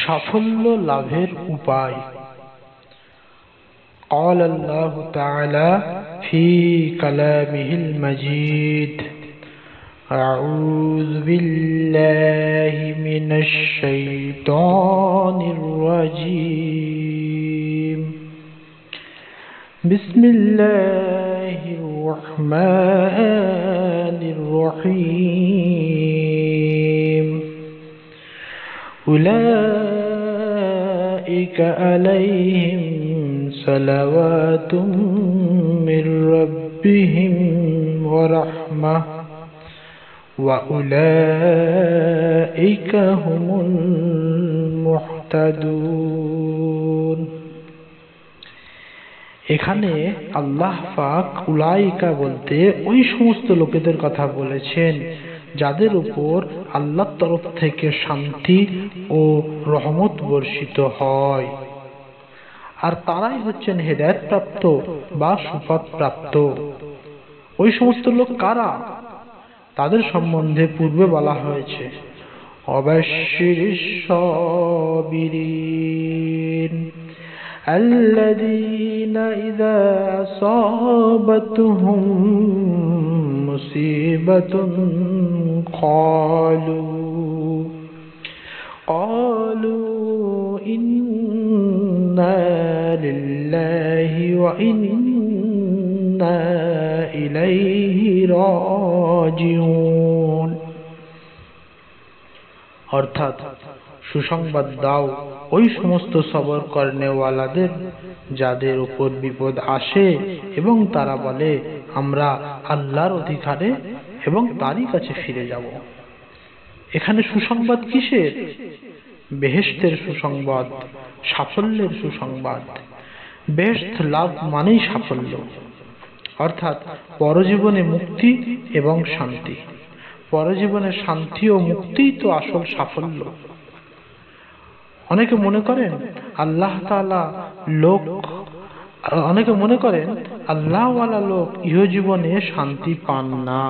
সাফল্য লাভের উপায়। قال الله تعالى في كلامه المجيد أعوذ بالله من الشيطان الرجيم بسم الله الرحمن الرحيم أولئك عليهم صلوات من ربهم ورحمة وأولئك هم المهتدون। এখানে আল্লাহ পাক উলাইকা বলতে ওই সমস্ত লোকেদের কথা বলেছেন যাদের উপর আল্লাহর তরফ থেকে শান্তি ও রহমত বর্ষিত হয়, আর তারাই হচ্ছেন হেদায়েত প্রাপ্ত বা সুপথ প্রাপ্ত। ওই সমস্ত লোক কারা? তাদের সম্বন্ধে পূর্বে বলা হয়েছে অবাশশিরিস সাবিরিন আল্লাযীনা ইযা আসাবাতুহুম মুসিবাতুন ক্বালু ইন্না লিল্লাহি ওয়া ইন্না ইলাইহি রাজিউন। অর্থাৎ সুসংবাদ দাও ওই সমস্ত সবর করনেওয়ালাদের যাদের উপর বিপদ আসে এবং তারা বলে আমরা আল্লাহর অধিকারে এবং তারই কাছে ফিরে যাব। এখানে সুসংবাদ কিসের? বেহেশতের সুসংবাদ, সাফল্যের সুসংবাদ। বেহেশত লাভ মানেই সাফল্য, অর্থাৎ পরজীবনে মুক্তি এবং শান্তি। পরজীবনে শান্তি ও মুক্তিই তো আসল সাফল্য। অনেকে মনে করেন আল্লাহওয়ালা লোক ইহজীবনে শান্তি পান না।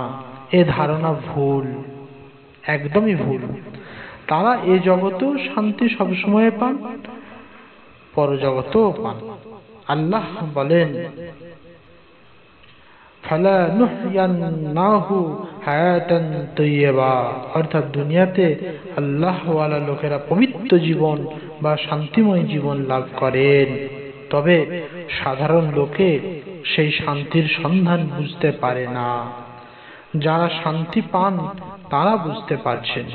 এ ধারণা ভুল, একদমই ভুল। তারা এ জগতেও শান্তি সবসময় পান, পরজগতেও পান। আল্লাহ বলেন অর্থাৎ দুনিয়াতে আল্লাহওয়ালা লোকেরা পবিত্র জীবন বা শান্তিময় জীবন লাভ করেন, তবে সাধারণ লোকে সেই শান্তির সন্ধান বুঝতে পারে না। যারা শান্তি পান তারা বুঝতে পারছেন,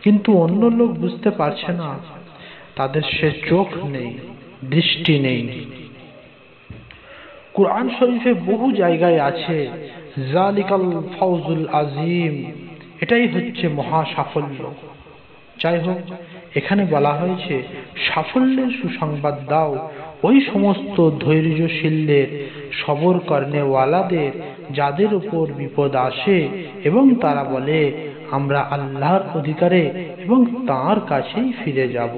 কিন্তু অন্য লোক বুঝতে পারছে না। তাদের সে চোখ নেই, দৃষ্টি নেই। কুরআন শরীফে বহু জায়গায় আছে জালিকাল ফাউজুল আজিম, এটাই হচ্ছে মহা সাফল্য। যাই হোক, এখানে বলা হয়েছে সাফল্যের সুসংবাদ দাও ওই সমস্ত ধৈর্যশীলদের, সবর করনেওয়ালাদের যাদের উপর বিপদ আসে এবং তারা বলে আমরা আল্লাহর অধিকারে এবং তাঁর কাছেই ফিরে যাব।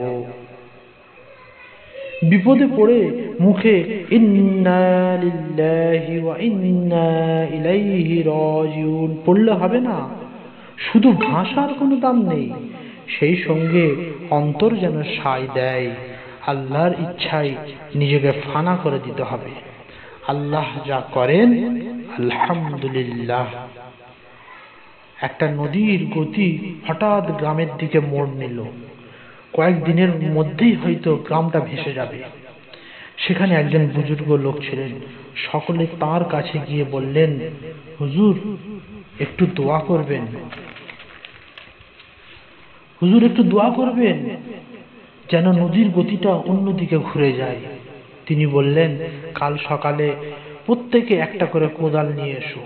বিপদে পড়ে মুখে ইন্না লিল্লাহি ওয়া ইন্না ইলাইহি রাজিউন পড়লে হবে না। শুধু ভাষার কোনো দাম নেই, সেই সঙ্গে অন্তর যেন সায় দেয়। আল্লাহর ইচ্ছায় নিজেকে ফানা করে দিতে হবে। আল্লাহ যা করেন আলহামদুলিল্লাহ। একটা নদীর গতি হঠাৎ গ্রামের দিকে মোড় নিল। কয়েকদিনের মধ্যেই হয়তো গ্রামটা ভেসে যাবে। সেখানে একজন বুজুর্গ লোক ছিলেন। সকলে তার কাছে গিয়ে বললেন, হুজুর একটু দোয়া করবেন, হুজুর একটু দোয়া করবেন যেন নদীর গতিটা অন্যদিকে ঘুরে যায়। তিনি বললেন, কাল সকালে প্রত্যেকে একটা করে কোদাল নিয়ে এসো।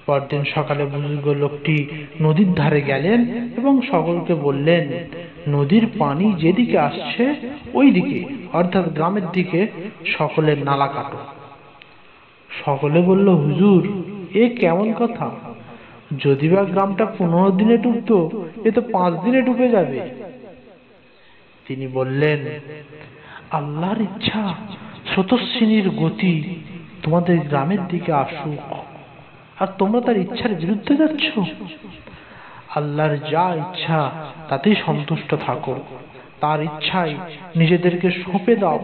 পরদিন সকালে বুজুর্গ লোকটি নদীর ধারে গেলেন এবং সকলকে বললেন, নদীর পানি যেদিকে আসছে ওই দিকে, অর্থাৎ গ্রামের দিকে সকলের নালা কাটো। সকলে বলল, হুজুর এ কেমন কথা? যদি বা গ্রামটা 15 দিনে ডুবতো, এ তো 5 দিনে ডুবে যাবে। তিনি বললেন, আল্লাহর ইচ্ছা স্রোতস্বিনীর গতি তোমাদের গ্রামের দিকে আসুক, আর তোমরা তার ইচ্ছার বিরুদ্ধে যাচ্ছ। আল্লাহর যা ইচ্ছা তাতেই সন্তুষ্ট থাকো, তার ইচ্ছায় নিজেদেরকে সঁপে দাও।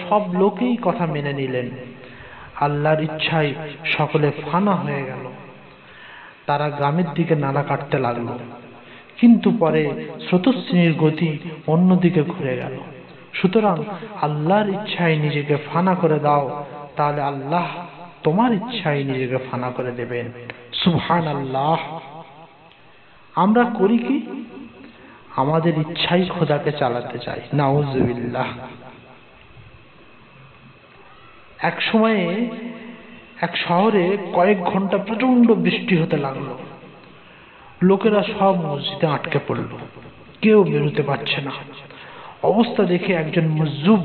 সব লোকেই কথা মেনে নিলেন। আল্লাহর ইচ্ছায় সকলে ফানা হয়ে গেল। তারা গ্রামের দিকে নালা কাটতে লাগলো, কিন্তু পরে স্রোতস্বিনীর গতি অন্যদিকে ঘুরে গেল। সুতরাং আল্লাহর ইচ্ছায় নিজেকে ফানা করে দাও, তাহলে আল্লাহ তোমার ইচ্ছায় নিজেকে ফানা করে দেবেন। সুবহানাল্লাহ। আমরা করি কি? আমাদের ইচ্ছাই খোদাকে চালাতে চাই। নাউজুবিল্লাহ। এক সময়ে এক শহরে কয়েক ঘন্টা প্রচন্ড বৃষ্টি হতে লাগলো। লোকেরা সব মসজিদে আটকে পড়ল, কেউ বেরোতে পারছে না। অবস্থা দেখে একজন মুজ্জুব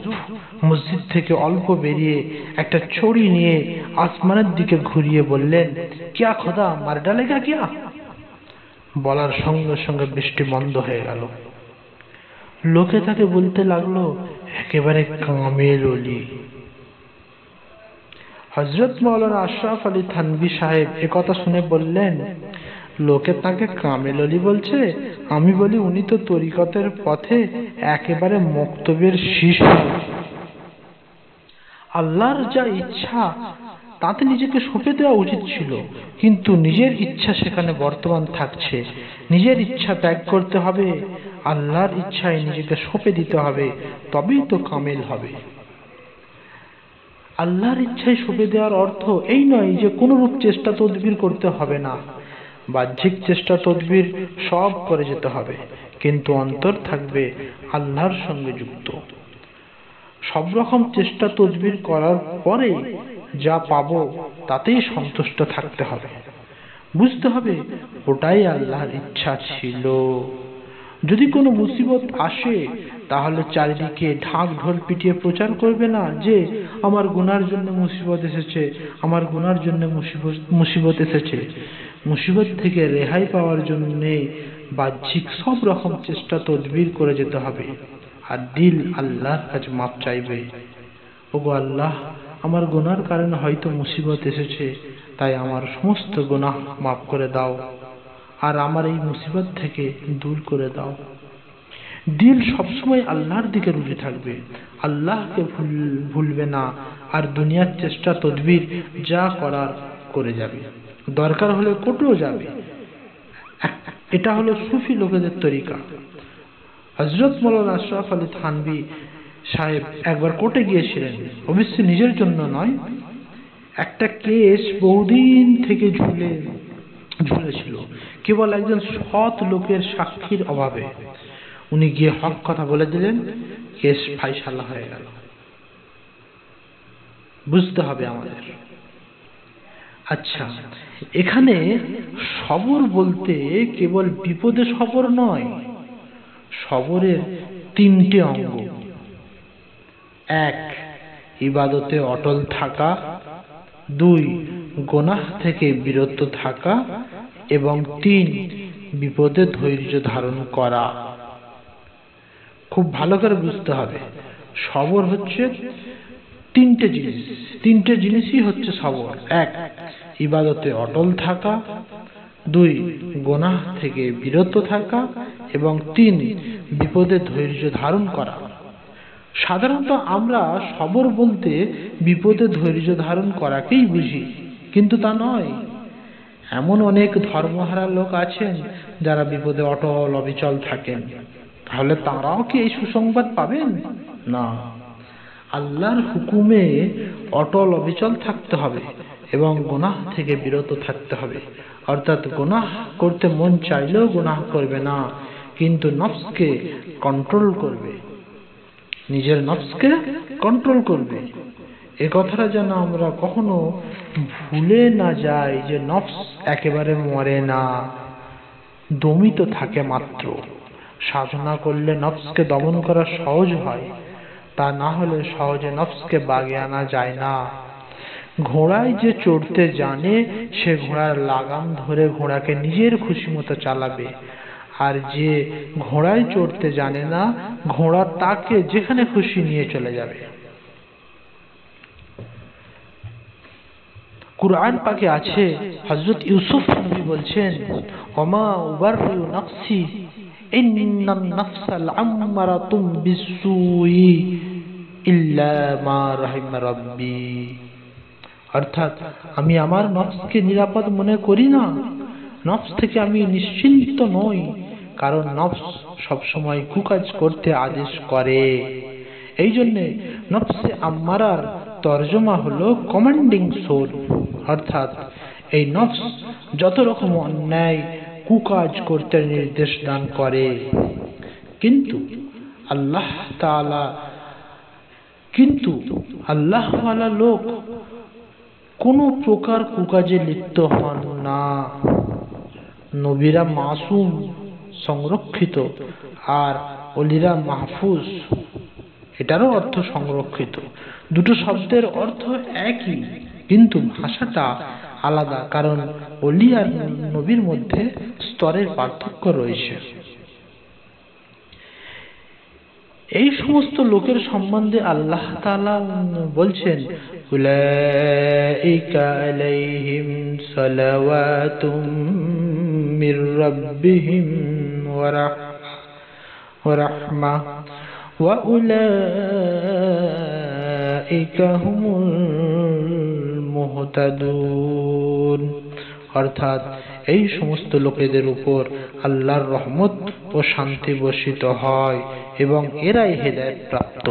মসজিদ থেকে অল্প বেরিয়ে একটা ছড়ি নিয়ে আসমানের দিকে ঘুরিয়ে বললেন, কিয়া খোদা মার ডালেগা কিয়া? বলার সঙ্গে সঙ্গে বৃষ্টি বন্ধ হয়ে গেল। লোকে তাকে বলতে লাগলো, একেবারে কামেল ওলি। হযরত মাওলানা আশরাফ আলী থানভী সাহেব একথা শুনে বললেন, লোকে তাকে কামেল ওলি বলছে, আমি বলি উনি তো তরিকতের পথে একেবারে মক্তবের শিশু। আল্লাহর যা ইচ্ছা তাতে নিজেকে সঁপে দেওয়া উচিত ছিল, কিন্তু নিজের ইচ্ছা সেখানে বর্তমান থাকছে। নিজের ইচ্ছা ত্যাগ করতে হবে, আল্লাহর ইচ্ছায় নিজেকে সঁপে দিতে হবে, তবেই তো কামেল হবে। আল্লাহর ইচ্ছায় সঁপে দেওয়ার অর্থ এই নয় যে কোনরূপ চেষ্টা তদবির করতে হবে না। বাহ্যিক চেষ্টা তদবির সব করে যেতে হবে, কিন্তু অন্তর থাকবে আল্লাহর সঙ্গে যুক্ত। সব রকম চেষ্টা তদবির করার পরে যা পাবো তাতেই সন্তুষ্ট থাকতে হবে। বুঝতে হবে ওটাই আল্লাহর ইচ্ছা ছিল। যদি কোনো মুসিবত আসে তাহলে চারিদিকে ঢাক ঢোল পিটিয়ে প্রচার করবে না যে আমার গুনার জন্য মুসিবত এসেছে, আমার গুনার জন্য মুসিবত এসেছে। মুসিবত থেকে রেহাই পাওয়ার জন্য বাহ্যিক সব রকম চেষ্টা তদবির করে যেতে হবে, আর দিল আল্লাহর কাছে মাপ চাইবে। ওগো আল্লাহ, আমার গুনার কারণে হয়তো মুসিবত এসেছে, তাই আমার সমস্ত গুনাহ মাফ করে দাও, আর আমার এই মুসিবত থেকে দূর করে দাও। দিল সবসময় আল্লাহর দিকে রুজু থাকবে, আল্লাহকে ভুলবে না, আর দুনিয়ার চেষ্টা তদবির যা করার করে যাবে, দরকার হলে কোর্টেও যাবে। এটা হলো সুফি লোকেদের তরিকা। হযরত মাওলানা আশরাফ আলী থানভী সাহেব একবার কোর্টে গিয়েছিলেন, অবশ্য নিজের জন্য নয়। একটা কেস বহুদিন থেকে ঝুলেছিল, কেবল একজন সৎ লোকের সাক্ষীর অভাবে। উনি গিয়ে হক কথা বলে দিলেন, কেস ফাইসালা হয়ে গেল। বুঝতে হবে আমাদের। আচ্ছা, এখানে সবর বলতে কেবল বিপদে সবর নয়, সবরের তিনটে অঙ্গ। এক, ইবাদতে অটল থাকা। দুই, গুনাহ থেকে বিরত থাকা। এবং তিন, বিপদে ধৈর্য ধারণ করা। খুব ভালো করে বুঝতে হবে, সবর হচ্ছে তিনটে জিনিস। তিনটে জিনিসই হচ্ছে সবর। এক, ইবাদতে অটল থাকা। দুই, গুনাহ থেকে বিরত থাকা। এবং তিন, বিপদে ধৈর্য ধারণ করা। সাধারণত আমরা সবর বলতে বিপদে ধৈর্য ধারণ করাকেই বুঝি, কিন্তু তা নয়। এমন অনেক ধর্মহারা লোক আছেন যারা বিপদে অটল অবিচল থাকেন, তাহলে তারাও কি এই সুসংবাদ পাবেন? না। আল্লাহর হুকুমে অটল অবিচল থাকতে হবে এবং গুনাহ থেকে বিরত থাকতে হবে। অর্থাৎ গুনাহ করতে মন চাইলেও গুনাহ করবে না, কিন্তু নফসকে কন্ট্রোল করবে, নিজের নফসকে কন্ট্রোল করবে। এ কথাটা যেন আমরা কখনো ভুলে না যাই যে নফস একেবারে মরে না, দমিত থাকে মাত্র। সাধনা করলে নফসকে দমন করা সহজ হয়, তা না হলে সহজে নফসকে বাগে আনা যায় না। ঘোড়ায় যে চড়তে জানে সে ঘোড়ার লাগাম ধরে ঘোড়াকে নিজের খুশি মতো চালাবে, আর যে ঘোড়ায় চড়তে জানে না, ঘোড়া তাকে যেখানে খুশি নিয়ে চলে যাবে। কুরআন পাকে আছে, হযরত ইউসুফ নবী বলছেন, ওমা উবাররিউ নাফসি, ইন্নান নাফসা লাআম্মারাতুম বিসসুই ইল্লা মা রাহিমা রাব্বি। অর্থাৎ আমি আমার নফসকে নিরাপদ মনে করি না, নফস থেকে আমি নিশ্চিন্ত নই, কারণ নফস সবসময় কুকাজ করতে আদেশ করে। এই জন্যে নফসে আম্মারার তর্জমা হলো কমান্ডিং সোল, অর্থাৎ এই নফস যত রকম অন্যায় কুকাজ করতে নির্দেশ দান করে। কিন্তু আল্লাহওয়ালা লোক কোন প্রকার কুকাজে লিপ্ত হন না। নবীরা মাসুম, সংরক্ষিত, আর ওলিরা মাহফুজ, এটারও অর্থ সংরক্ষিত। দুটো শব্দের অর্থ একই, কিন্তু ভাষাটা আলাদা, কারণ ওলি আর নবীর মধ্যে স্তরের পার্থক্য রয়েছে। এই সমস্ত লোকের সম্বন্ধে আল্লাহ তাআলা বলছেন, উলাইকা আলাইহিম সালাওয়াতুম মির রাব্বিহিম ওয়া রাহমাহ ওয়া উলাইকা হুমুল মুহতাদুন। অর্থাৎ এই সমস্ত লোকেদের উপর আল্লাহর রহমত ও শান্তি বর্ষিত হয় এবং এরাই হেদায়েত প্রাপ্ত।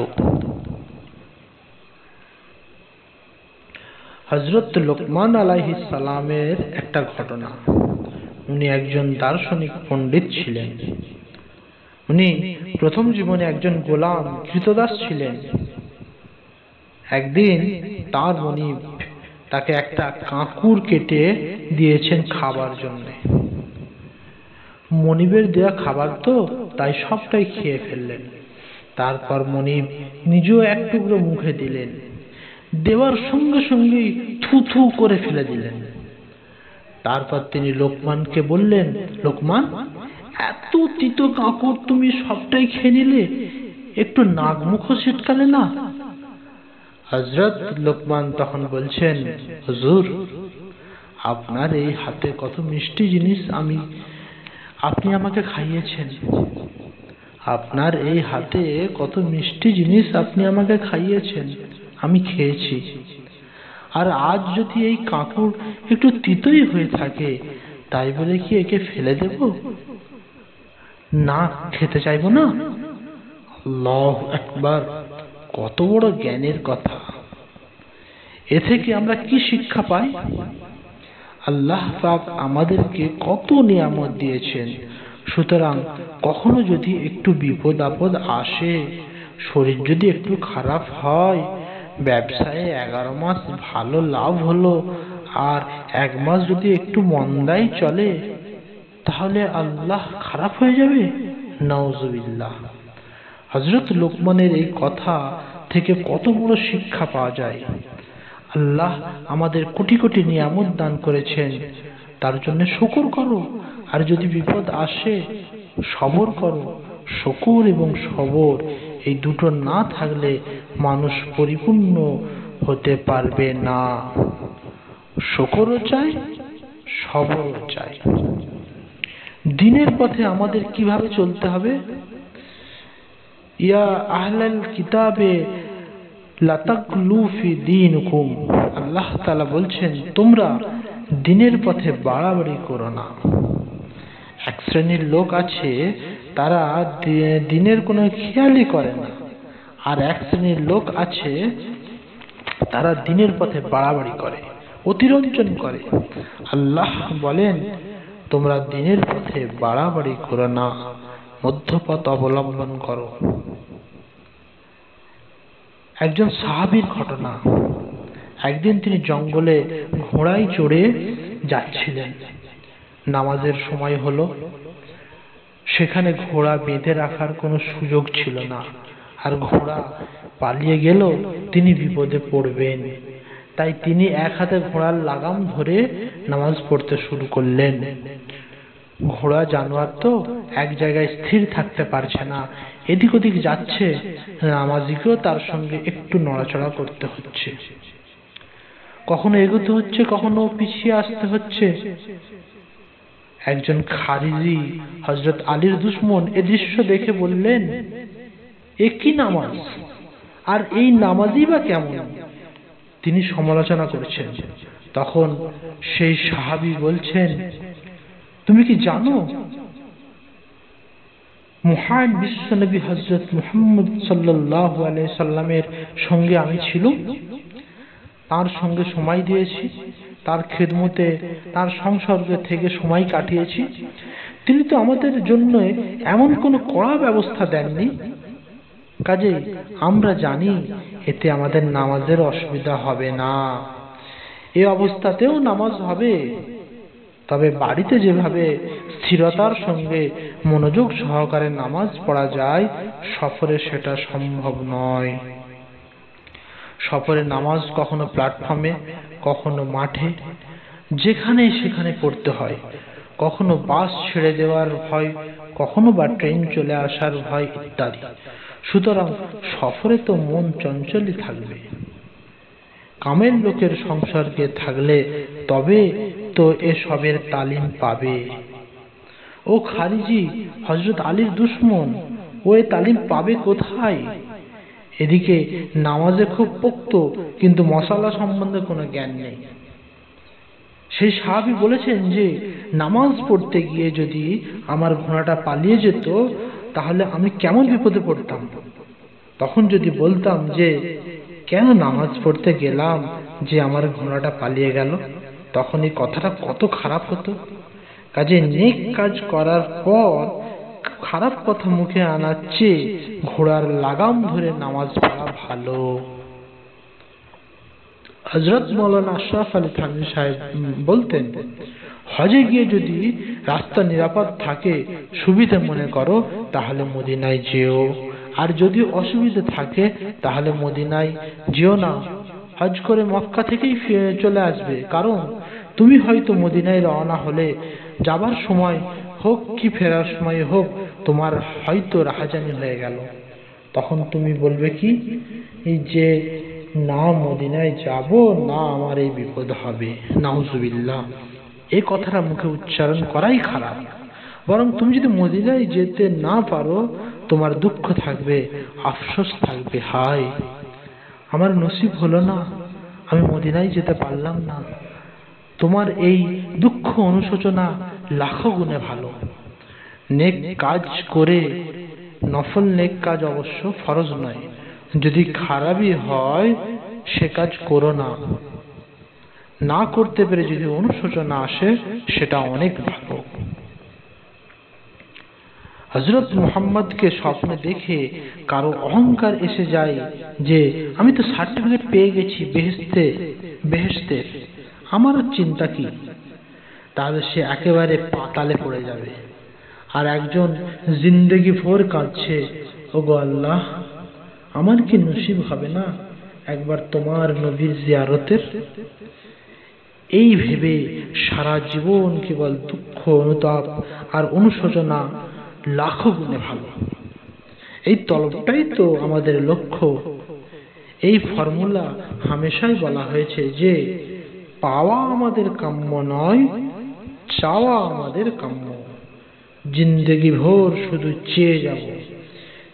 হযরত লোকমান আলাইহিস সালামের একটা ঘটনা। উনি একজন দার্শনিক পণ্ডিত ছিলেন। উনি প্রথম জীবনে একজন গোলাম কৃতদাস ছিলেন। একদিন তার মনিব তাকে একটা কাঁকুর কেটে দিয়েছেন খাবার জন্য। মনিবের দেয়া খাবার তো, তাই সবটাই খেয়ে ফেললেন। তারপর মনিব নিজেও এক টুকরো মুখে দিলেন, দেওয়ার সঙ্গে সঙ্গেই থু থু করে ফেলে দিলেন। তারপর তিনি লোকমানকে বললেন, লোকমান, এত তিতো কাঁকুর তুমি সবটাই খেয়ে নিলে, একটু নাক মুখও ছিটকালে না? হযরত লোকমান তখন বলছেন, হুজুর, আপনার এই হাতে কত মিষ্টি জিনিস আপনি আমাকে খাইয়েছেন। আপনার এই হাতে কত মিষ্টি জিনিস আপনি আমাকে খাইয়েছেন, আমি খেয়েছি। আর আজ যদি এই কাঁকুর একটু তিতই হয়ে থাকে, তাই বলে কি একে ফেলে দেব? না, খেতে চাইবো না? আল্লাহু আকবার, কত বড় জ্ঞানের কথা! এ থেকে আমরা কি শিক্ষা পাই? আল্লাহ পাক আমাদেরকে কত নিয়ামত দিয়েছেন, সুতরাং কখনো যদি একটু বিপদ আপদ আসে, শরীর যদি একটু খারাপ হয়, ব্যবসায় 11 মাস ভালো লাভ হলো আর 1 মাস যদি একটু মন্দাই চলে, তাহলে আল্লাহ খারাপ হয়ে যাবে? নাউজুবিল্লাহ। হযরত লোকমানের এই কথা থেকে কত বড় শিক্ষা পাওয়া যায়। আল্লাহ আমাদের কোটি কোটি নিয়ামত দান করেছেন, তার জন্য শুকর করো, আর যদি বিপদ আসে সবর করো। শুকর এবং সবর এই দুটো না থাকলে মানুষ পরিপূর্ণ হতে পারবে না। শুকরও চাই, সবরও চাই। দ্বীনের পথে আমাদের কিভাবে চলতে হবে? ইয়া আহলাল কিতাবে লা তাগলু ফি দীনিকুম, আল্লাহ তাআলা বলছেন, তোমরা দ্বীনের পথে বাড়াবাড়ি করো না। এক শ্রেণীর লোক আছে, তারা দ্বীনের কোনো খেয়ালই করে না, আর এক শ্রেণীর লোক আছে, তারা দ্বীনের পথে বাড়াবাড়ি করে, অতিরঞ্জন করে। আল্লাহ বলেন, তোমরা দ্বীনের পথে বাড়াবাড়ি করো না, মধ্যপথ অবলম্বন করো। একজন সাহাবীর ঘটনা। একদিন তিনি জঙ্গলে ঘোড়ায় চড়ে যাচ্ছিলেন। নামাজের সময় হলো। সেখানে ঘোড়া বেঁধে রাখার কোনো সুযোগ ছিল না, আর ঘোড়া পালিয়ে গেল তিনি বিপদে পড়বেন। তাই তিনি এক হাতে ঘোড়ার লাগাম ধরে নামাজ পড়তে শুরু করলেন। ঘোড়া জানোয়ার তো, এক জায়গায় স্থির থাকতে পারছে না, এদিক ওদিক যাচ্ছে। নামাজিকেও তার সঙ্গে একটু নড়াচড়া করতে হচ্ছে, কখনো এগোতে হচ্ছে, কখনো পিছিয়ে আসতে হচ্ছে। একজন খারিজি হযরত আলীর দুশমন এ দৃশ্য দেখে বললেন, এ কি নামাজ, আর এই নামাজই বা কেমন? তিনি সমালোচনা করছেন। তখন সেই সাহাবী বলছেন, তুমি কি জানো মহান বিশ্বনবী হযরত মুহাম্মদ সাল্লাল্লাহু আলাইহি সাল্লামের সঙ্গে আমি ছিলাম, তার সঙ্গে সময় দিয়েছি, তার খেদমতে, তার সংসর্গে থেকে সময় কাটিয়েছি। তিনি তো আমাদের জন্য এমন কোনো কড়া ব্যবস্থা দেননি। কাজেই আমরা জানি এতে আমাদের নামাজের অসুবিধা হবে না, এ অবস্থাতেও নামাজ হবে। তবে বাড়িতে যেভাবে স্থিরতার সঙ্গে মনোযোগ সহকারে নামাজ পড়া যায়, সফরে সেটা সম্ভব নয়। সফরে নামাজ কখনো প্ল্যাটফর্মে, কখনো মাঠে, যেখানে সেখানে পড়তে হয়। কখনো বাস ছেড়ে দেওয়ার ভয়, কখনো বা ট্রেন চলে আসার ভয় ইত্যাদি। সুতরাং সফরে তো মন চঞ্চলই থাকবে। কামের লোকের সংসর্গে থাকলে তবে তো এসবের তালিম পাবে। ও খারিজি হযরত আলীর দুশমন, ও এ তালিম পাবে কোথায়? এদিকে নামাজে খুব পোক্ত, কিন্তু মশালা সম্বন্ধে কোনো জ্ঞান নেই। সেই সাহাবী বলেছেন যে, নামাজ পড়তে গিয়ে যদি আমার ঘোড়াটা পালিয়ে যেত, তাহলে আমি কেমন বিপদে পড়তাম। তখন যদি বলতাম যে কেন নামাজ পড়তে গেলাম যে আমার ঘোড়াটা পালিয়ে গেল, তখন এই কথাটা কত খারাপ হতো। কাজে নেক কাজ করার পর খারাপ কথা মুখে আনার চেয়ে ঘোড়ার লাগাম ধরে নামাজ পড়া ভালো। হযরত মাওলানা আশরাফ আলী থানভী সাহেব বলতেন, হজে গিয়ে যদি রাস্তা নিরাপদ থাকে, সুবিধা মনে করো, তাহলে মদিনায় যেও। আর যদি অসুবিধা থাকে তাহলে মদিনায় যেও না, হজ করে মক্কা থেকেই চলে আসবে। কারণ তুমি হয়তো মদিনায় রওনা হলে যাবার সময় হোক কি ফেরার সময় হোক, তোমার হয়তো রাহাজানি হয়ে গেল। তখন তুমি বলবে কি, এই যে না মদিনায় যাব, না আমার এই বিপদ হবে। নাউজুবিল্লাহ, এই কথাটা মুখে উচ্চারণ করাই খারাপ। বরং তুমি যদি মদিনায় যেতে না পারো, তোমার দুঃখ থাকবে, আফসোস থাকবে, হায় আমার নসিব হলো না, আমি মদিনায় যেতে পারলাম না। তোমার এই দুঃখ অনুশোচনা লাখো গুণে ভালো। নেক কাজ করে, নফল নেক কাজ অবশ্য ফরজ নয়, যদি খারাপই হয় সে কাজ করো না। না করতে পেরে যদি অনুশোচনা আসে, সেটা অনেক ভালো। হযরত মুহাম্মদকে স্বপ্নে দেখে কারো অহংকার এসে যায় যে আমি তো সার্টিফিকেট পেয়ে গেছি বেহেশতের, আমার চিন্তা কি? তাহলে সে একেবারে পাতালে পড়ে যাবে। আর একজন জিন্দেগি ভোর কাঁদছে, ওগো আল্লাহ, আমার কি নসিব হবে না একবার তোমার নবীর জিয়ারতের? এই ভেবে সারা জীবন কেবল দুঃখ, অনুতাপ আর অনুশোচনা লাখো গুণে ভালো। এই তলবটাই তো আমাদের লক্ষ্য। এই ফর্মুলা হামেশাই বলা হয়েছে যে পাওয়া আমাদের কাম্য নয়, চাওয়া আমাদের কাম্য। জিন্দেগি ভোর শুধু চেয়ে যাব,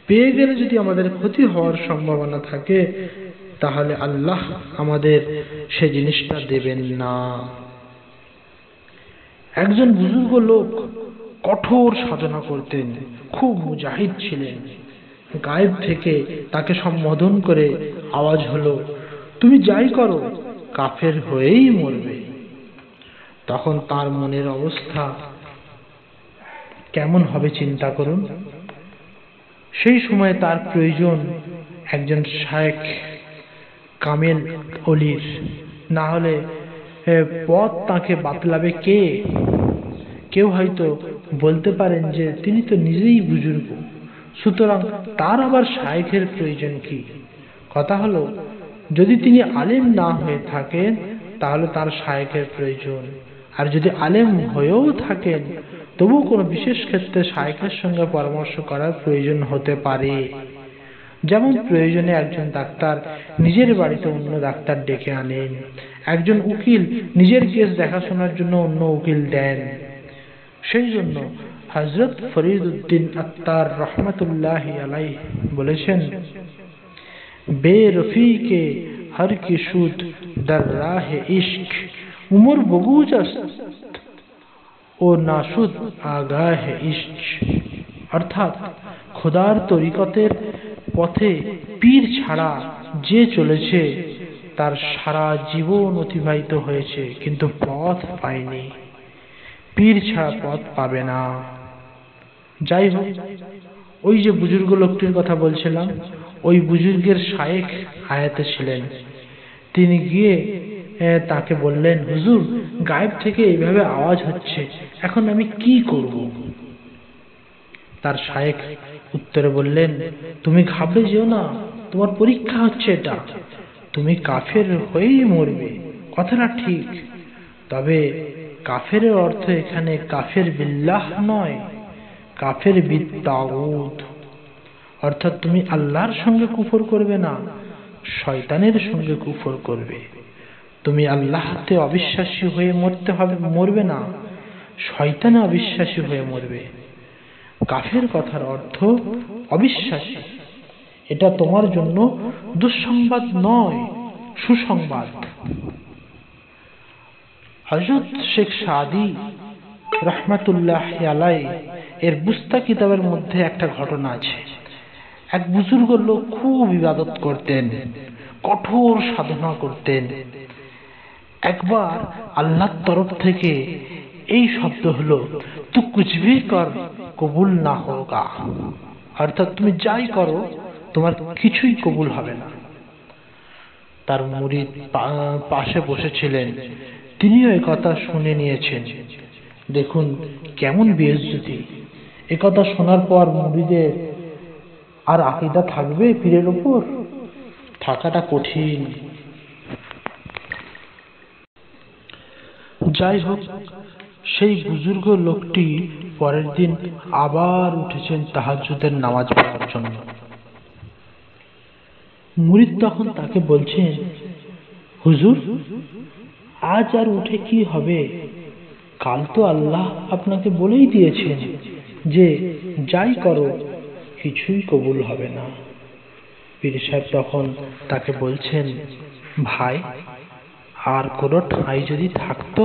পেয়ে গেলে যদি আমাদের ক্ষতি হওয়ার সম্ভাবনা থাকে, তাহলে আল্লাহ আমাদের সে জিনিসটা দেবেন না। একজন বুজুর্গ লোক কঠোর সাধনা করতেন, খুব মুজাহিদ ছিলেন। গায়েব থেকে তাকে সম্বোধন করে আওয়াজ হলো, তুমি যাই করো কাফের হয়েই মরবে। তখন তার মনের অবস্থা কেমন হবে চিন্তা করুন। সেই সময় তার প্রয়োজন একজন শায়েখ কামেল অলির, না হলে পথ তাকে বাতলাবে কে? কেউ হয়তো বলতে পারেন যে তিনি তো নিজেই বুজুর্গ, সুতরাং তার আবার শায়েখের প্রয়োজন কি? কথা হলো, যদি তিনি আলেম না হয়ে থাকেন তাহলে তার শায়েখের প্রয়োজন। আর যদি আলেম হয়েও থাকেন, তবুও কোনো বিশেষ ক্ষেত্রে শায়েখের সঙ্গে পরামর্শ করার প্রয়োজন হতে পারে। যেমন প্রয়োজনে একজন ডাক্তার নিজের বাড়িতে অন্য ডাক্তার ডেকে আনেন, একজন উকিল নিজের কেস দেখাশোনার জন্য অন্য উকিল দেন। সেই জন্য হযরত ফরিদউদ্দিন আত্তার রহমাতুল্লাহি আলাইহি বলেছেন, বেরফিকে হর কি সুদ در راه عشق উমর বগুজ است ও নাশুদ আগাহ ইশক। অর্থাৎ খোদার তরিকতের পথে পীর ছাড়া যে চলেছে তার সারা জীবন অতিবাহিত হয়েছে কিন্তু পথ পায়নি, পীর ছাড়া পথ পাবে না। যাই হোক, ওই যে বুজুর্গ লোকটির কথা বলছিলাম, ওই বুজুর্গের শায়েখ হায়াতে ছিলেন। তিনি গিয়ে তাকে বললেন, হুজুর, গায়েব থেকে এইভাবে আওয়াজ হচ্ছে, এখন আমি কি করব? তার শায়েখ উত্তরে বললেন, তুমি ঘাবড়ে যেও না, তোমার পরীক্ষা হচ্ছে এটা, তুমি কাফের হয়েই মরবে, কথাটা ঠিক। তবে কাফের অর্থ এখানে কাফের বিল্লাহ নয়, কাফের বিত্তাগুত। অর্থাৎ তুমি আল্লাহর সঙ্গে কুফর করবে না, শয়তানের সঙ্গে কুফর করবে। তুমি আল্লাহতে অবিশ্বাসী হয়ে মরবে না, শয়তানে অবিশ্বাসী হয়ে মরবে। কাফের কথার অর্থ অবিশ্বাসী। এটা তোমার জন্য দুঃসংবাদ নয়, সুসংবাদ। হযরত শেখ সাদী রহমাতুল্লাহি আলাইহি এর বুস্তা কিতাবের মধ্যে একটা ঘটনা আছে। এক বুজুর্গ লোক খুব ইবাদত করতেন, কঠোর সাধনা করতেন। একবার আল্লাহর তরফ থেকে এই শব্দ হলো, তু কুছ ভি কর কবুল না হোগা। অর্থাৎ তুমি যাই করো তোমার কিছুই কবুল হবে না। তার মুরিদ পাশে বসেছিলেন, তিনিও এই কথা শুনে নিয়েছেন। দেখুন কেমন বেইজ্জতি! এ কথা শোনার পর মুরিদের আর আকীদা থাকবে পীরের উপর? থাকাটা কঠিন। যাই হোক, সেই বুজুর্গ লোকটি পরের দিন আবার উঠেছেন তাহাজ্জুদের নামাজ পড়ার জন্য। মুরিদ তখন তাকে বলছেন, হুজুর, আজ আর উঠে কি হবে? কাল তো আল্লাহ আপনাকে বলেই দিয়েছেন যে যাই করো কিছুই কবুল হবে না। পীর সাহেব তখন তাকে বলছেন, ভাই, আর কোনো ঠাঁই যদি থাকতো,